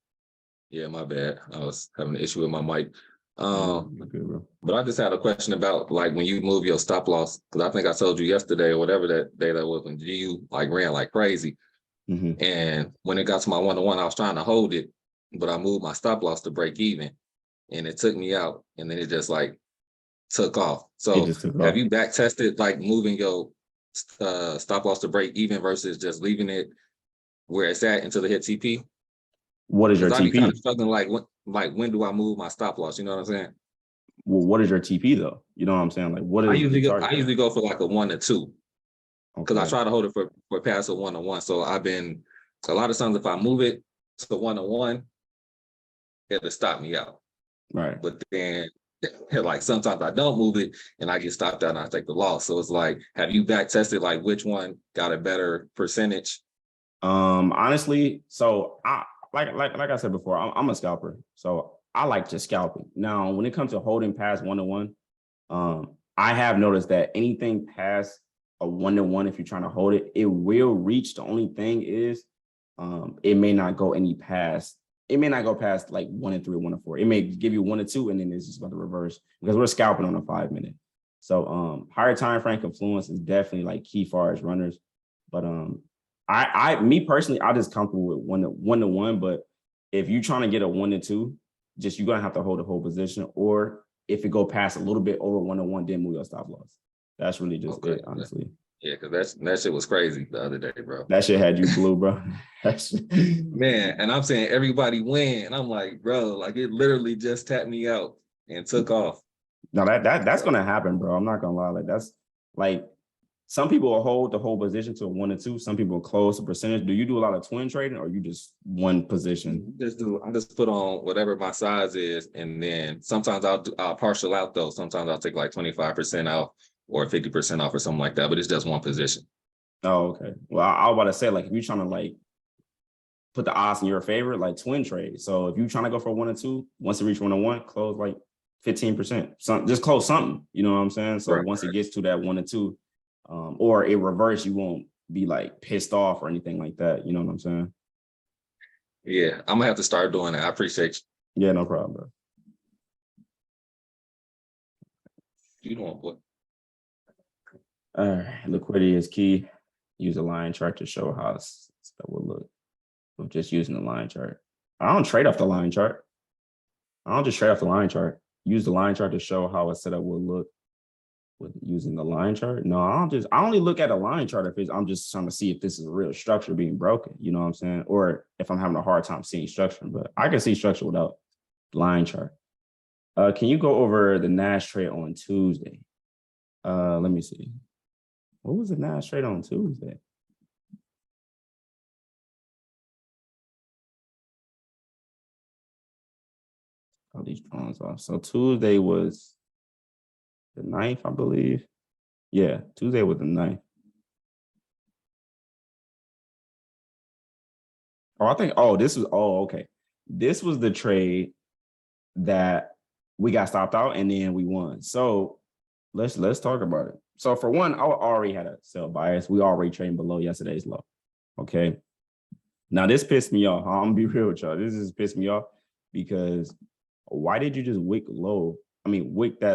Yeah, my bad. I was having an issue with my mic. You're good, bro. But I just had a question about like when you move your stop loss, because I think I told you yesterday or whatever that day that was when you like ran like crazy. Mhm. And when it got to my 1-to-1, I was trying to hold it, but I moved my stop loss to break even, and it took me out, and then it just like took off. It So just took have off. you back tested like moving your stop loss to break even versus just leaving it where it's at until it hit TP? What is your Because I be kind of TP? struggling when do I move my stop loss? You know what I'm saying? Well, what is your TP though? You know what I'm saying? Like, what I is the usually target? go for like a 1 to 2 because I Okay. try to hold it for past a 1-to-1. So I've been a lot of times if I move it to 1-to-1, it'll stop me out. Right. But then like sometimes I don't move it and I get stopped out and I take the loss. So it's like, have you back tested like which one got a better percentage? Honestly, so I like I said before, I'm a scalper, so I like just scalping. Now, when it comes to holding past 1-to-1, I have noticed that anything past a 1-to-1, if you're trying to hold it, it will reach. The only thing is, it may not go any past. It may not go past like 1-3, 1-4. It may give you 1-2, and then it's just about to reverse because we're scalping on a 5-minute. So, higher time frame confluence is definitely like key far as runners, but me personally, I just comfortable with 1-to-1. But if you're trying to get a 1-to-2, just you're gonna have to hold the whole position. Or if it go past a little bit over 1-to-1, then move your stop loss. That's really just Okay. it, honestly. Yeah, because that shit was crazy the other day, bro. That shit had you blue, bro. Man, and I'm saying everybody win. And I'm like, bro, like it literally just tapped me out and took off. No, that's gonna happen, bro. I'm not gonna lie. Like that's like some people will hold the whole position to a 1-to-2. Some people will close the percentage. Do you do a lot of twin trading or you just one position? I just put on whatever my size is, and then sometimes I'll partial out though. Sometimes I'll take like 25% off or 50% off or something like that. But it's just one position. Oh, okay. Well, I was about to say, like, if you're trying to like put the odds in your favor, like twin trade. So if you're trying to go for 1-to-2, once it reach 1-to-1, close like 15%. Just close something. You know what I'm saying? So Right. once it gets to that 1-to-2, or it reverse, you won't be like pissed off or anything like that. You know what I'm saying? Yeah, I'm gonna have to start doing it. I appreciate Yeah, no problem, bro. you doing what? Liquidity is key. Use a line chart to show how that will look with just using the line chart. I don't trade off the line chart. I don't just trade off the line chart. Use the line chart to show how a setup will look with using the line chart. No, I only look at a line chart if I'm just trying to see if this is a real structure being broken. You know what I'm saying? Or if I'm having a hard time seeing structure, but I can see structure without line chart. Can you go over the Nash trade on Tuesday? Let me see. What was the Nash trade on Tuesday? All these drawings off. So Tuesday was the 9th, I believe. Yeah, Tuesday was the 9th. Okay. This was the trade that we got stopped out and then we won. So let's talk about it. So for one, I already had a sell bias. We already trading below yesterday's low. Okay. Now this pissed me off. I'm gonna be real with y'all. This just pissed me off because why did you just wick that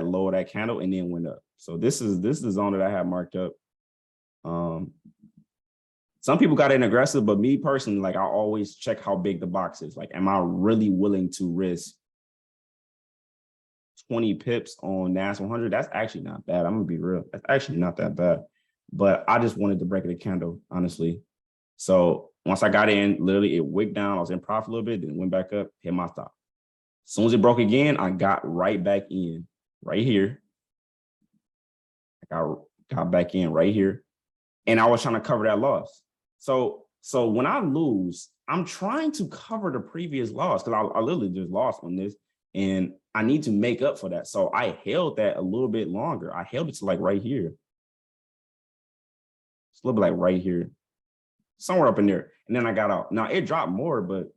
low of that candle and then went up? So this is the zone that I have marked up. Some people got in aggressive, but me personally, like I always check how big the box is. Like, am I really willing to risk 20 pips on NAS 100? That's actually not bad. I'm gonna be real. That's actually not that bad. But I just wanted to break the candle, honestly. So once I got in, literally it wicked down. I was in profit a little bit, then went back up, hit my stop. As soon as it broke again, I got right back in right here. I got back in right here. And I was trying to cover that loss. So when I lose, I'm trying to cover the previous loss because I literally just lost on this and I need to make up for that. So I held that a little bit longer. I held it to like right here. It's a little bit like right here, somewhere up in there. And then I got out. Now it dropped more, but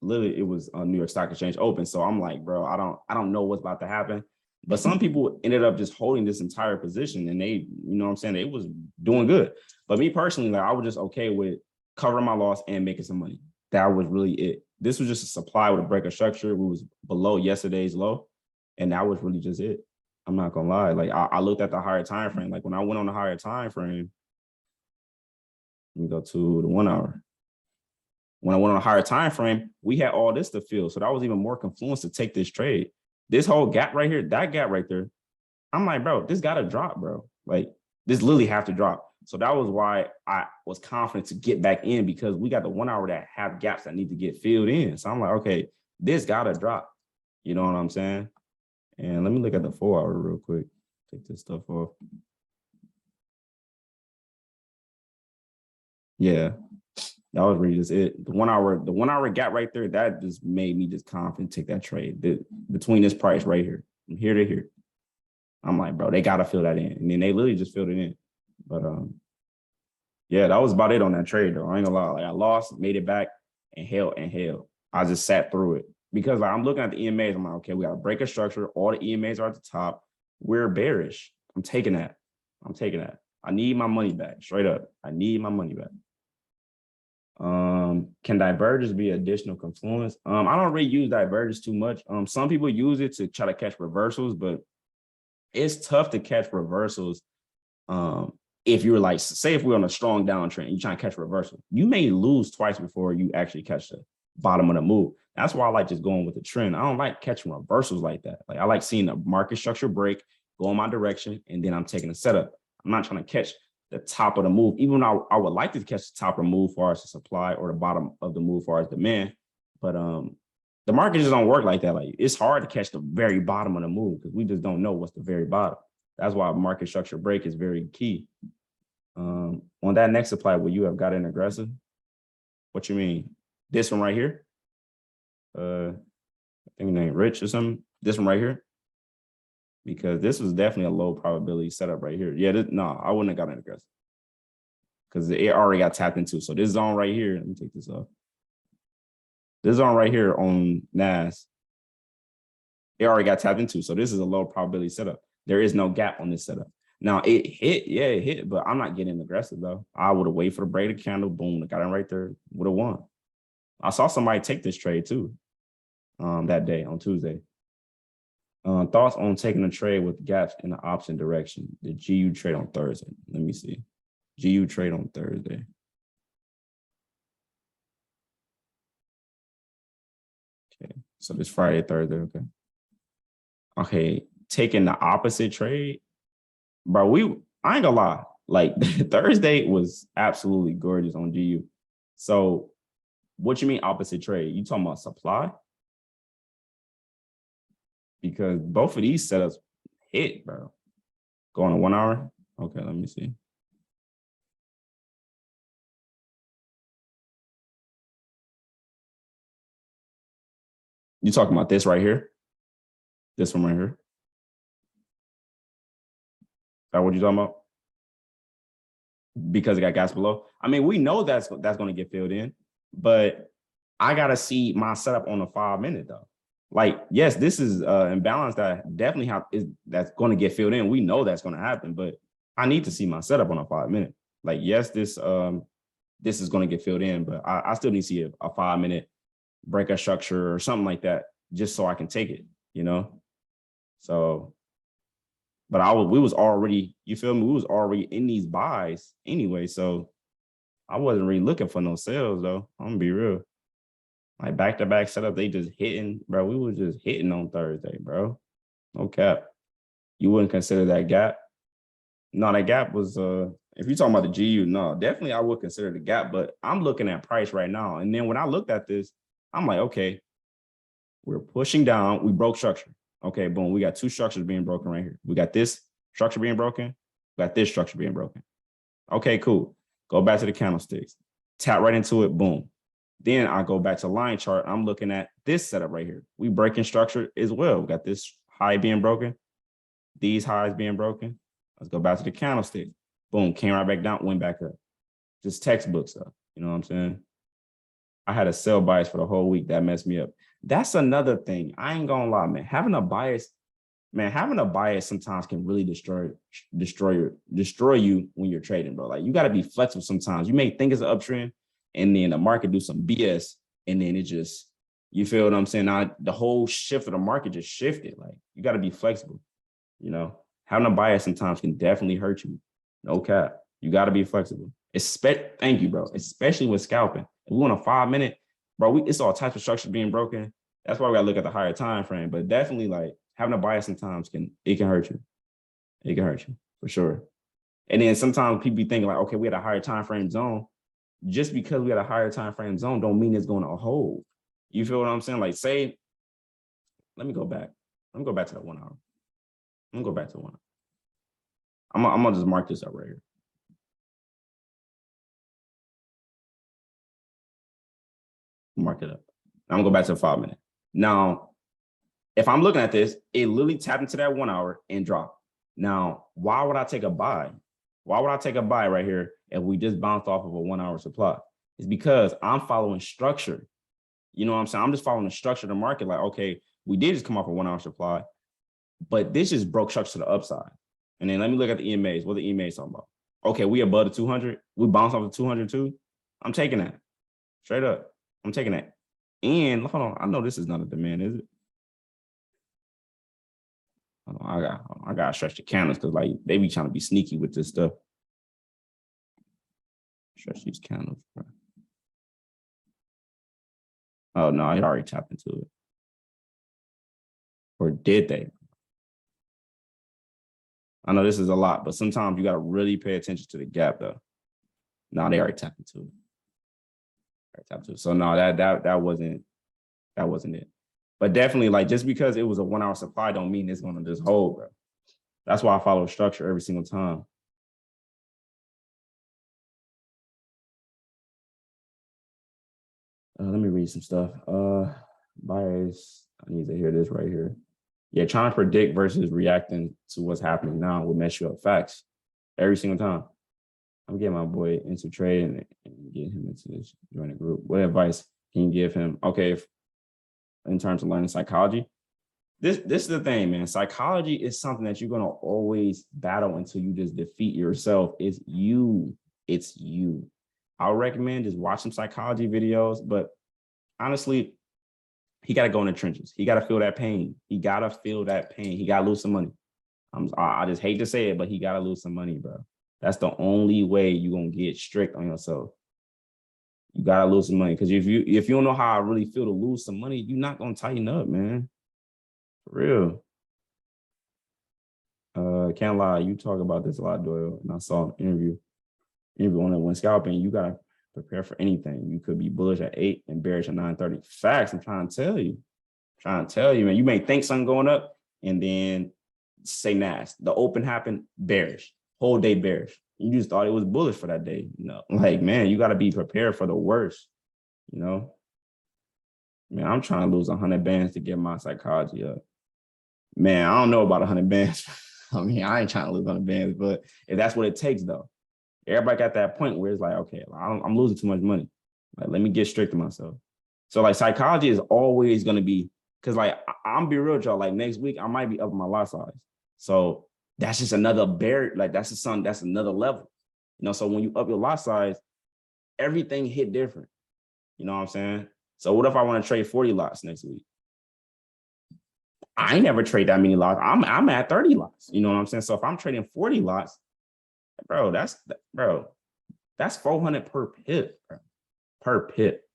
literally it was on New York Stock Exchange open. So I'm like, bro, I don't know what's about to happen. But some people ended up just holding this entire position and they, you know what I'm saying? It was doing good. But me personally, like I was just okay with covering my loss and making some money. That was really it. This was just a supply with a breaker structure. We was below yesterday's low, and that was really just it. I'm not gonna lie. Like I looked at the higher time frame. Like when I went on the higher time frame, let me go to the 1 hour. When I went on a higher time frame, we had all this to fill. So that was even more confluence to take this trade. This whole gap right here, that gap right there, I'm like, bro, this gotta drop, bro. Like this literally have to drop. So that was why I was confident to get back in, because we got the 1 hour that have gaps that need to get filled in. So I'm like, okay, this gotta drop. You know what I'm saying? And let me look at the 4 hour real quick. Take this stuff off. Yeah, that was really just it. The 1 hour gap right there, that just made me just confident to take that trade. Between this price right here, from here to here. I'm like, bro, they gotta fill that in. And then they literally just filled it in. But yeah, that was about it on that trade though. I ain't gonna lie. Like I lost, made it back, and held. I just sat through it. Because like, I'm looking at the EMAs, I'm like, okay, we got to break a structure. All the EMAs are at the top. We're bearish. I'm taking that. I need my money back, straight up. I need my money back. Can divergence be additional confluence? I don't really use divergence too much. Some people use it to try to catch reversals, but it's tough to catch reversals. If you're like, say if we're on a strong downtrend, you're trying to catch a reversal, you may lose twice before you actually catch the bottom of the move. That's why I like just going with the trend. I don't like catching reversals like that. Like I like seeing the market structure break, go in my direction, and then I'm taking a setup. I'm not trying to catch the top of the move, even though I would like to catch the top of the move as far as the supply, or the bottom of the move as far as demand. But the market just don't work like that. Like it's hard to catch the very bottom of the move because we just don't know what's the very bottom. That's why market structure break is very key. On that next supply, will you have got in aggressive? What you mean? This one right here? I think named Rich or something. This one right here, because this was definitely a low probability setup right here. Yeah, no, I wouldn't have gotten aggressive because it already got tapped into. So this zone right here, let me take this off. This zone right here on NAS, it already got tapped into. So this is a low probability setup. There is no gap on this setup. Now it hit, but I'm not getting aggressive though. I would have waited for the break of candle, boom, got in right there, would have won. I saw somebody take this trade too, that day on Tuesday. Thoughts on taking a trade with gaps in the opposite direction? The GU trade on Thursday. Let me see. GU trade on Thursday. Okay, so this Friday, Thursday, okay. Okay, taking the opposite trade. Bro, I ain't gonna lie. Like Thursday was absolutely gorgeous on GU. So what you mean opposite trade? You talking about supply? Because both of these setups hit, bro. Going to 1 hour? Okay, let me see. You talking about this right here? This one right here? Is that what you're talking about? Because it got gas below? I mean, we know that's going to get filled in, but I got to see my setup on the 5 minute though. Like, yes, this is imbalance that definitely that's going to get filled in. We know that's going to happen, but I need to see my setup on a 5 minute. Like, yes, this is going to get filled in, but I still need to see a 5 minute breakout structure or something like that, just so I can take it, you know? So, but we was already, you feel me? We was already in these buys anyway. So I wasn't really looking for no sales though. I'm gonna be real. Like back-to-back setup, they just hitting, bro. We was just hitting on Thursday, bro. No cap. You wouldn't consider that gap? No, that gap was, if you're talking about the GU, no, definitely I would consider the gap, but I'm looking at price right now. And then when I looked at this, I'm like, okay, we're pushing down. We broke structure. Okay, boom. We got two structures being broken right here. We got this structure being broken. We got this structure being broken. Okay, cool. Go back to the candlesticks. Tap right into it. Boom. Then I go back to line chart. I'm looking at this setup right here. We breaking structure as well. We got this high being broken. These highs being broken. Let's go back to the candlestick. Boom. Came right back down. Went back up. Just textbook stuff. You know what I'm saying? I had a sell bias for the whole week. That messed me up. That's another thing. I ain't gonna lie, man. Having a bias sometimes can really destroy you when you're trading, bro. Like you got to be flexible sometimes. You may think it's an uptrend, and then the market do some BS, and then it just You feel what I'm saying? Now the whole shift of the market just shifted. Like you got to be flexible. You know, having a bias sometimes can definitely hurt you. No cap. You got to be flexible. Thank you, bro. Especially with scalping. If we want a 5 minute, bro, it's all types of structure being broken. That's why we got to look at the higher time frame. But definitely, like having a bias sometimes can hurt you. It can hurt you for sure. And then sometimes people be thinking like, okay, we had a higher time frame zone. Just because we had a higher time frame zone, don't mean it's going to hold. You feel what I'm saying? Like, say, let me go back. Let me go back to that 1 hour. I'm gonna go back to 1 hour. I'm gonna just mark this up right here. Mark it up. I'm gonna go back to 5 minute. Now, if I'm looking at this, it literally tapped into that 1 hour and dropped. Now, why would I take a buy? Why would I take a buy right here if we just bounced off of a 1 hour supply? It's because I'm following structure. You know what I'm saying? I'm just following the structure of the market. Like, okay, we did just come off a 1 hour supply, but this just broke structure to the upside. And then let me look at the EMAs. What the EMAs talking about? Okay, we above the 200. We bounced off the 200 too. I'm taking that. Straight up. I'm taking that. And hold on, I know this is not a demand, is it? Hold on, I gotta stretch the candles because like they be trying to be sneaky with this stuff. Stretch these candles, bro. Oh no, I already tapped into it. Or did they? I know this is a lot, but sometimes you got to really pay attention to the gap, though. No, they already tapped into it. So no, that wasn't it. But definitely, like just because it was a 1 hour supply, don't mean it's gonna just hold, bro. That's why I follow structure every single time. Let me read some stuff. Buyers, I need to hear this right here. Yeah, trying to predict versus reacting to what's happening now will mess you up. Facts every single time. I'm getting my boy into trade and get him into this, join the group. What advice can you give him? Okay, in terms of learning psychology, this is the thing, man. Psychology is something that you're gonna always battle until you just defeat yourself. It's you. I'll recommend just watch some psychology videos, but honestly, he got to go in the trenches. He got to feel that pain. He got to lose some money. I just hate to say it, but he got to lose some money, bro. That's the only way you're going to get strict on yourself. You got to lose some money. Because if you don't know how I really feel to lose some money, you're not going to tighten up, man. For real. Can't lie. You talk about this a lot, Doyle. And I saw an interview on it when scalping. You got to prepare for anything. You could be bullish at 8 and bearish at 9:30. Facts, I'm trying to tell you. Man. You may think something going up and then say NAS. The open happened, bearish. Whole day bearish. You just thought it was bullish for that day. No, like, man, you got to be prepared for the worst, you know? Man, I'm trying to lose 100 bands to get my psychology up. Man, I don't know about 100 bands. I mean, I ain't trying to lose 100 bands, but if that's what it takes, though. Everybody got that point where it's like, okay, I'm losing too much money. Like, let me get strict to myself. So like psychology is always going to be, because like, I'm be real with y'all, like next week, I might be up my lot size. So that's just another bear. Like that's another level. You know, so when you up your lot size, everything hit different. You know what I'm saying? So what if I want to trade 40 lots next week? I ain't never trade that many lots. I'm at 30 lots. You know what I'm saying? So if I'm trading 40 lots, bro, that's 400 per pip, bro. Per pip.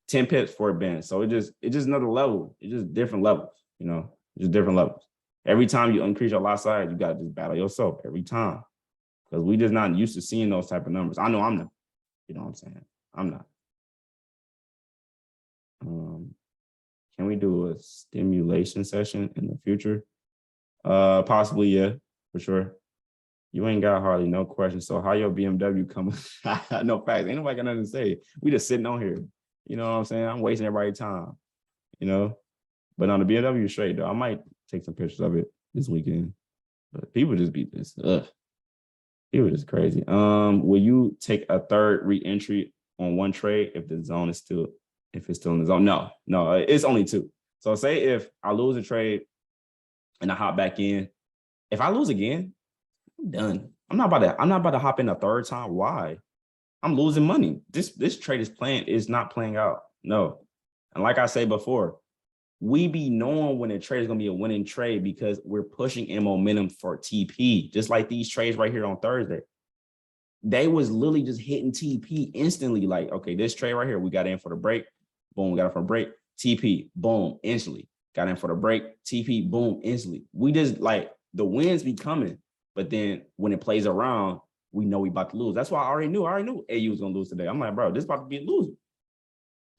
10 pips for a band. So it's just another level. It's just different levels, you know, just different levels. Every time you increase your lot size, you got to just battle yourself every time. Because we just not used to seeing those type of numbers. I know I'm not, you know what I'm saying? I'm not. Can we do a stimulation session in the future? Possibly, yeah, for sure. You ain't got hardly no questions. So how your BMW coming? No facts. Ain't nobody got nothing to say. We just sitting on here. You know what I'm saying? I'm wasting everybody's time, you know? But on the BMW straight, though, I might take some pictures of it this weekend. But people just be this, people just crazy. Will you take a third re-entry on one trade if it's still in the zone? No, it's only 2. So say if I lose a trade and I hop back in, if I lose again, I'm done. I'm not about to hop in a third time. Why? I'm losing money. This trade is not playing out. No, And like I said before, we be knowing when a trade is gonna be a winning trade because we're pushing in momentum for TP, just like these trades right here on Thursday. They was literally just hitting TP instantly. Like, okay, this trade right here, we got in for the break. Boom, we got it for a break. TP, boom, instantly. Got in for the break. TP, boom, instantly. We just like the wins be coming, but then when it plays around, we know we about to lose. That's why I already knew AU was gonna lose today. I'm like, bro, this about to be a loser.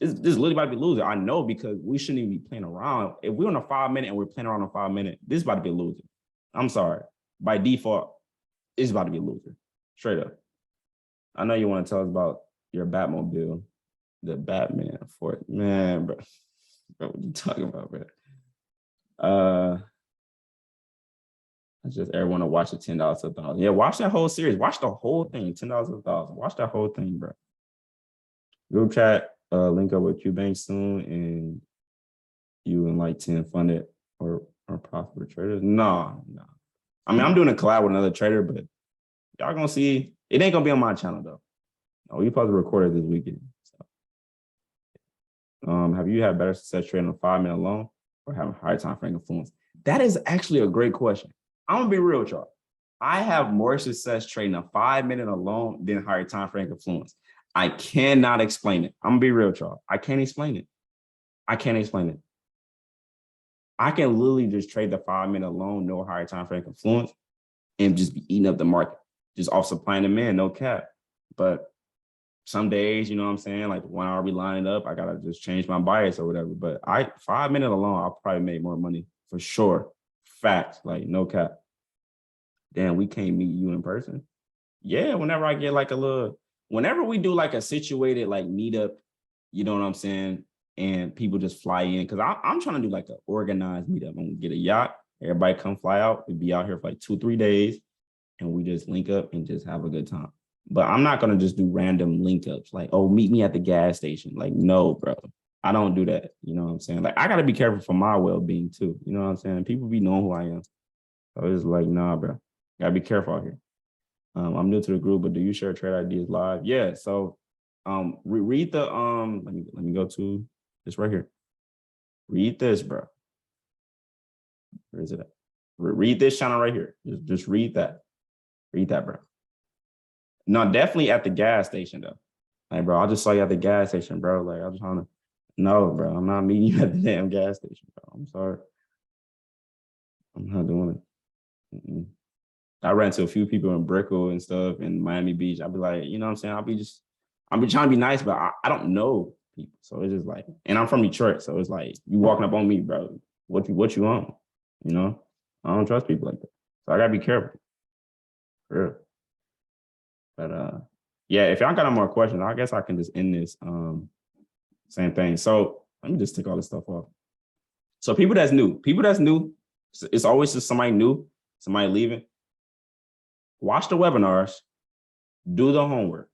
This literally about to be a loser. I know because we shouldn't even be playing around. If we're on a 5 minute and we're playing around on 5 minute, this is about to be a loser. I'm sorry. By default, it's about to be a loser. Straight up. I know you want to tell us about your Batmobile, the Batman for it. Man, bro. Bro, what you talking about, bro? I just everyone to watch the $10 to 1,000. Yeah, watch that whole series. Watch the whole thing. $10 to 1,000. Watch that whole thing, bro. Group chat, link up with QBank soon, and you and like 10 funded or profitable traders. No. I mean, I'm doing a collab with another trader, but y'all gonna see. It ain't gonna be on my channel though. No, we supposed to record it this weekend. So. Have you had better success trading a 5 minute loan or having higher time frame influence? That is actually a great question. I'm gonna be real with y'all. I have more success trading a 5 minute alone than higher time frame influence. I cannot explain it. I'm gonna be real with y'all. I can't explain it. I can literally just trade the 5 minute alone, no higher time frame influence, and just be eating up the market, just off supply and demand, no cap. But some days, you know what I'm saying, like 1 hour be lining up, I gotta just change my bias or whatever. But 5 minute alone, I'll probably make more money for sure. Fact, like no cap. Damn, we can't meet you in person. Yeah, whenever I get like whenever we do like a situated like meetup, you know what I'm saying, and people just fly in, because I'm trying to do like an organized meetup. I'm gonna get a yacht, everybody come fly out, we'll be out here for like 2-3 days, and we just link up and just have a good time. But I'm not gonna just do random link ups like, oh, meet me at the gas station. Like, no, bro, I don't do that. You know what I'm saying? Like, I gotta be careful for my well-being too. You know what I'm saying? People be knowing who I am. So it's like, nah, bro, gotta be careful out here. I'm new to the group, but do you share trade ideas live? Yeah. So read the let me go to this right here. Read this, bro. Where is it at? Read this channel right here. Just read that. Read that, bro. No, definitely at the gas station though. Like, bro, I just saw you at the gas station, bro. Like, I just wanna no, bro. I'm not meeting you at the damn gas station, bro. I'm sorry. I'm not doing it. I ran into a few people in Brickell and stuff in Miami Beach. I'd be like, you know what I'm saying? I'll be trying to be nice, but I don't know people. So it's just like, and I'm from Detroit. So it's like, you walking up on me, bro. What you on? You know? I don't trust people like that. So I gotta be careful. For real. But yeah, if y'all got no more questions, I guess I can just end this. Same thing. So let me just take all this stuff off. So people that's new, it's always just somebody new, somebody leaving. Watch the webinars, do the homework,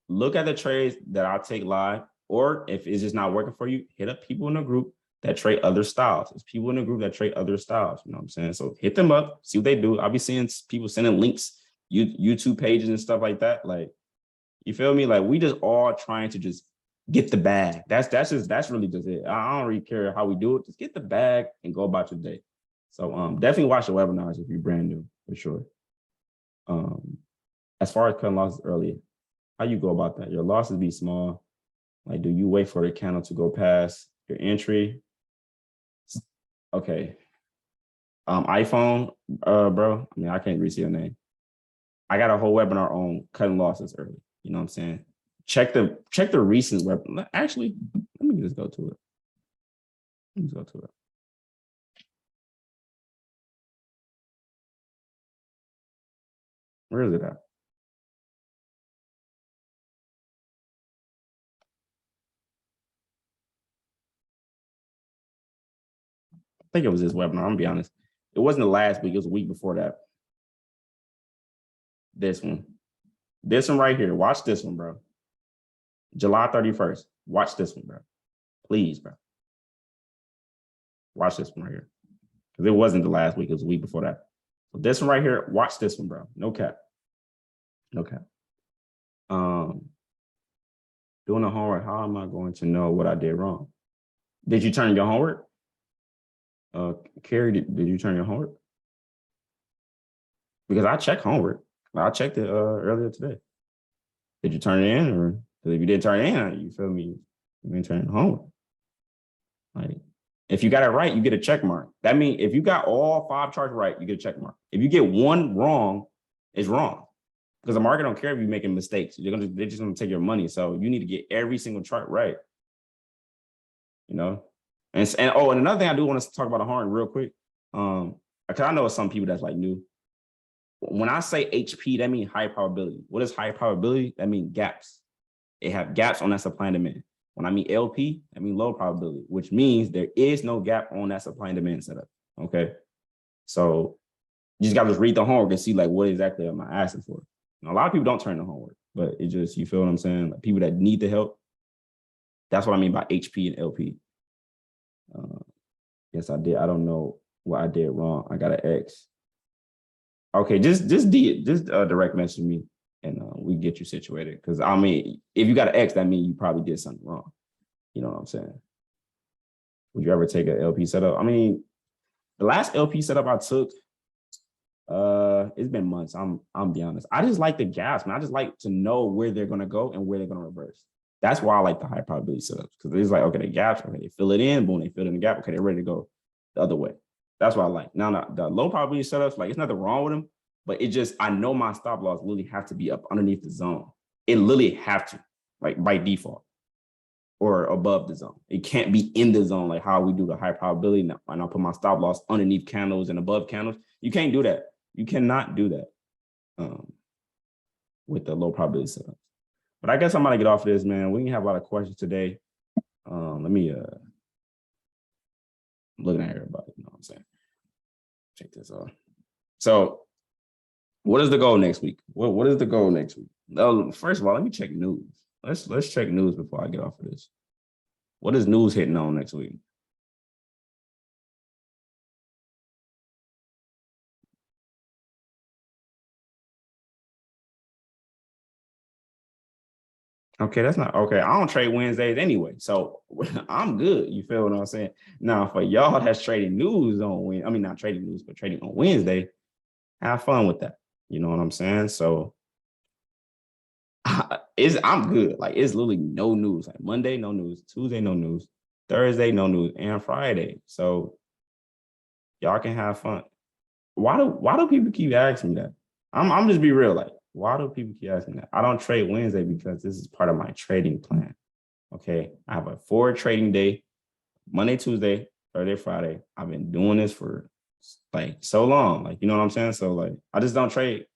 look at the trades that I take live, or if it's just not working for you, hit up people in the group that trade other styles. There's people in the group that trade other styles, you know what I'm saying? So hit them up, see what they do. I'll be seeing people sending links, YouTube pages and stuff like that. Like, you feel me? Like, we just all trying to just get the bag. That's really just it. I don't really care how we do it. Just get the bag and go about your day. So definitely watch the webinars if you're brand new, for sure. As far as cutting losses early, how you go about that? Your losses be small. Like, do you wait for the candle to go past your entry? Okay. iPhone, bro. I mean, I can't really see your name. I got a whole webinar on cutting losses early. You know what I'm saying? Check the recent webinar. Actually, let me just go to it. Where is it at? I think it was this webinar. I'm gonna be honest. It wasn't the last week. It was a week before that. This one right here. Watch this one, bro. July 31st. Watch this one, bro. Please, bro. Watch this one right here. Because it wasn't the last week. It was a week before that. So this one right here. Watch this one, bro. No cap. Doing the homework. How am I going to know what I did wrong? Did you turn your homework? Carrie, did you turn your homework? Because I checked homework. I checked it earlier today. Did you turn it in, or 'cause if you didn't turn it in, you feel me? You didn't turn it homework. Like, if you got it right, you get a check mark. That means if you got all 5 charts right, you get a check mark. If you get one wrong, it's wrong. Because the market don't care if you're making mistakes. They're just gonna take your money. So you need to get every single chart right. You know? And another thing I do want to talk about the horn real quick. Because I know some people that's like new. When I say HP, that means high probability. What is high probability? That means gaps. It have gaps on that supply and demand. When I mean LP, I mean low probability, which means there is no gap on that supply and demand setup. Okay. So you just gotta just read the homework and see like what exactly am I asking for. And a lot of people don't turn the homework, but it just, you feel what I'm saying? Like people that need the help. That's what I mean by HP and LP. Yes, I did. I don't know what I did wrong. I got an X. Okay, just direct message me and we get you situated. Because I mean, if you got an X, that means you probably did something wrong. You know what I'm saying? Would you ever take an LP setup? I mean, the last LP setup I took, it's been months. I'm be honest. I just like the gaps, man. I just like to know where they're gonna go and where they're gonna reverse. That's why I like the high probability setups, because it's like, okay, the gaps, okay, they fill it in, boom, they fill in the gap, okay, they're ready to go the other way. That's what I like. Now, the low probability setups, like, it's nothing wrong with them, but it just, I know my stop loss literally have to be up underneath the zone. It literally have to, like, by default, or above the zone. It can't be in the zone, like how we do the high probability, and I'll put my stop loss underneath candles and above candles. You can't do that. You cannot do that with the low probability setups. But I guess I'm gonna get off of this, man. We can have a lot of questions today. Let me I'm looking at everybody, you know what I'm saying? Check this out. So what is the goal next week? What is the goal next week? No, first of all, let me check news. Let's check news before I get off of this. What is news hitting on next week? Okay, that's not okay. I don't trade Wednesdays anyway, so I'm good. You feel what I'm saying? Now, for y'all that's trading news on Wednesday, I mean, not trading news, but trading on Wednesday, have fun with that. You know what I'm saying? So I'm good. Like, it's literally no news. Like Monday, no news. Tuesday, no news. Thursday, no news, and Friday. So y'all can have fun. Why do people keep asking me that? I'm just be real. Like, why do people keep asking that? I don't trade Wednesday because this is part of my trading plan. Okay. I have a 4 trading day, Monday, Tuesday, Thursday, Friday. I've been doing this for like so long. Like, you know what I'm saying? So like, I just don't trade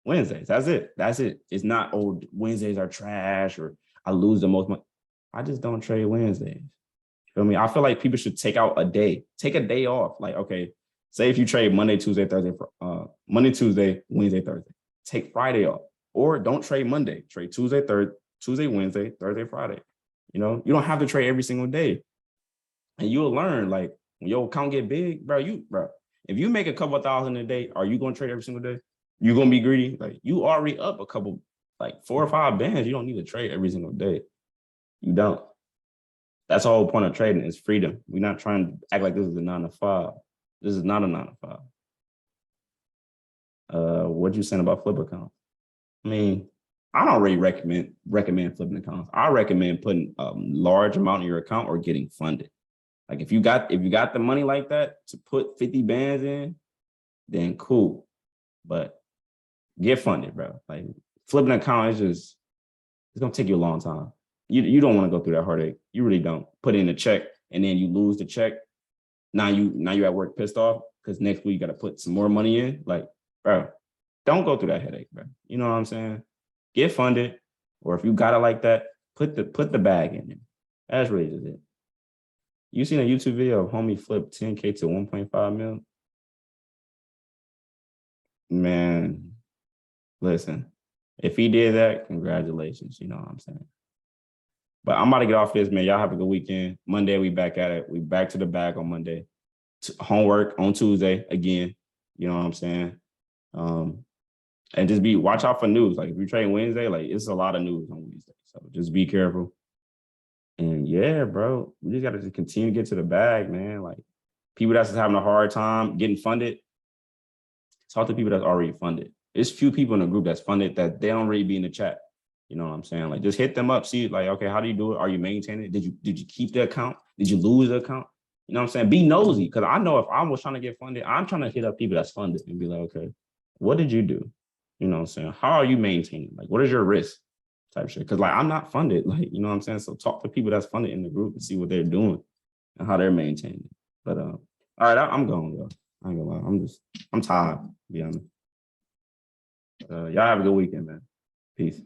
Wednesdays. That's it. It's not, oh, Wednesdays are trash or I lose the most money. I just don't trade Wednesdays. You feel me? I feel like people should take out a day, take a day off. Like, okay, say if you trade Monday, Tuesday, Thursday, Monday, Tuesday, Wednesday, Thursday, take Friday off, or don't trade Monday, trade Tuesday, Wednesday, Thursday, Friday. You know, you don't have to trade every single day, and you'll learn. Like when your account get big, bro, if you make a couple of thousand a day, are you going to trade every single day? You're going to be greedy. Like you already up a couple, like 4 or 5 bands. You don't need to trade every single day. You don't. That's the whole point of trading is freedom. We're not trying to act like this is a 9 to 5. This is not a 9 to 5. What you saying about flip accounts? I mean, I don't really recommend flipping accounts. I recommend putting a large amount in your account or getting funded. Like if you got the money like that to put 50 bands in, then cool. But get funded, bro. Like flipping an account it's gonna take you a long time. You don't want to go through that heartache. You really don't. Put in a check and then you lose the check. Now you at work pissed off because next week you got to put some more money in. Like, bro, don't go through that headache, bro. You know what I'm saying? Get funded, or if you got it like that, put the bag in there. That's really just it. You seen a YouTube video of homie flip 10K to 1.5 mil? Man, listen, if he did that, congratulations. You know what I'm saying? But I'm about to get off this, man. Y'all have a good weekend. Monday, we back at it. We back to the bag on Monday. Homework on Tuesday again. You know what I'm saying? And just watch out for news. Like if you're trading Wednesday, like it's a lot of news on Wednesday. So just be careful. And yeah, bro, we just got to continue to get to the bag, man. Like people that's having a hard time getting funded, talk to people that's already funded. There's few people in the group that's funded that they don't really be in the chat. You know what I'm saying? Like just hit them up, see like, okay, how do you do it? Are you maintaining it? Did you keep the account? Did you lose the account? You know what I'm saying? Be nosy. Cause I know if I was trying to get funded, I'm trying to hit up people that's funded and be like, okay, what did you do? You know what I'm saying? How are you maintaining? Like, what is your risk? Type shit. Cause like I'm not funded. Like, you know what I'm saying? So talk to people that's funded in the group and see what they're doing and how they're maintaining. But all right, I'm going, yo. I ain't gonna lie. I'm tired, to be honest. Y'all have a good weekend, man. Peace.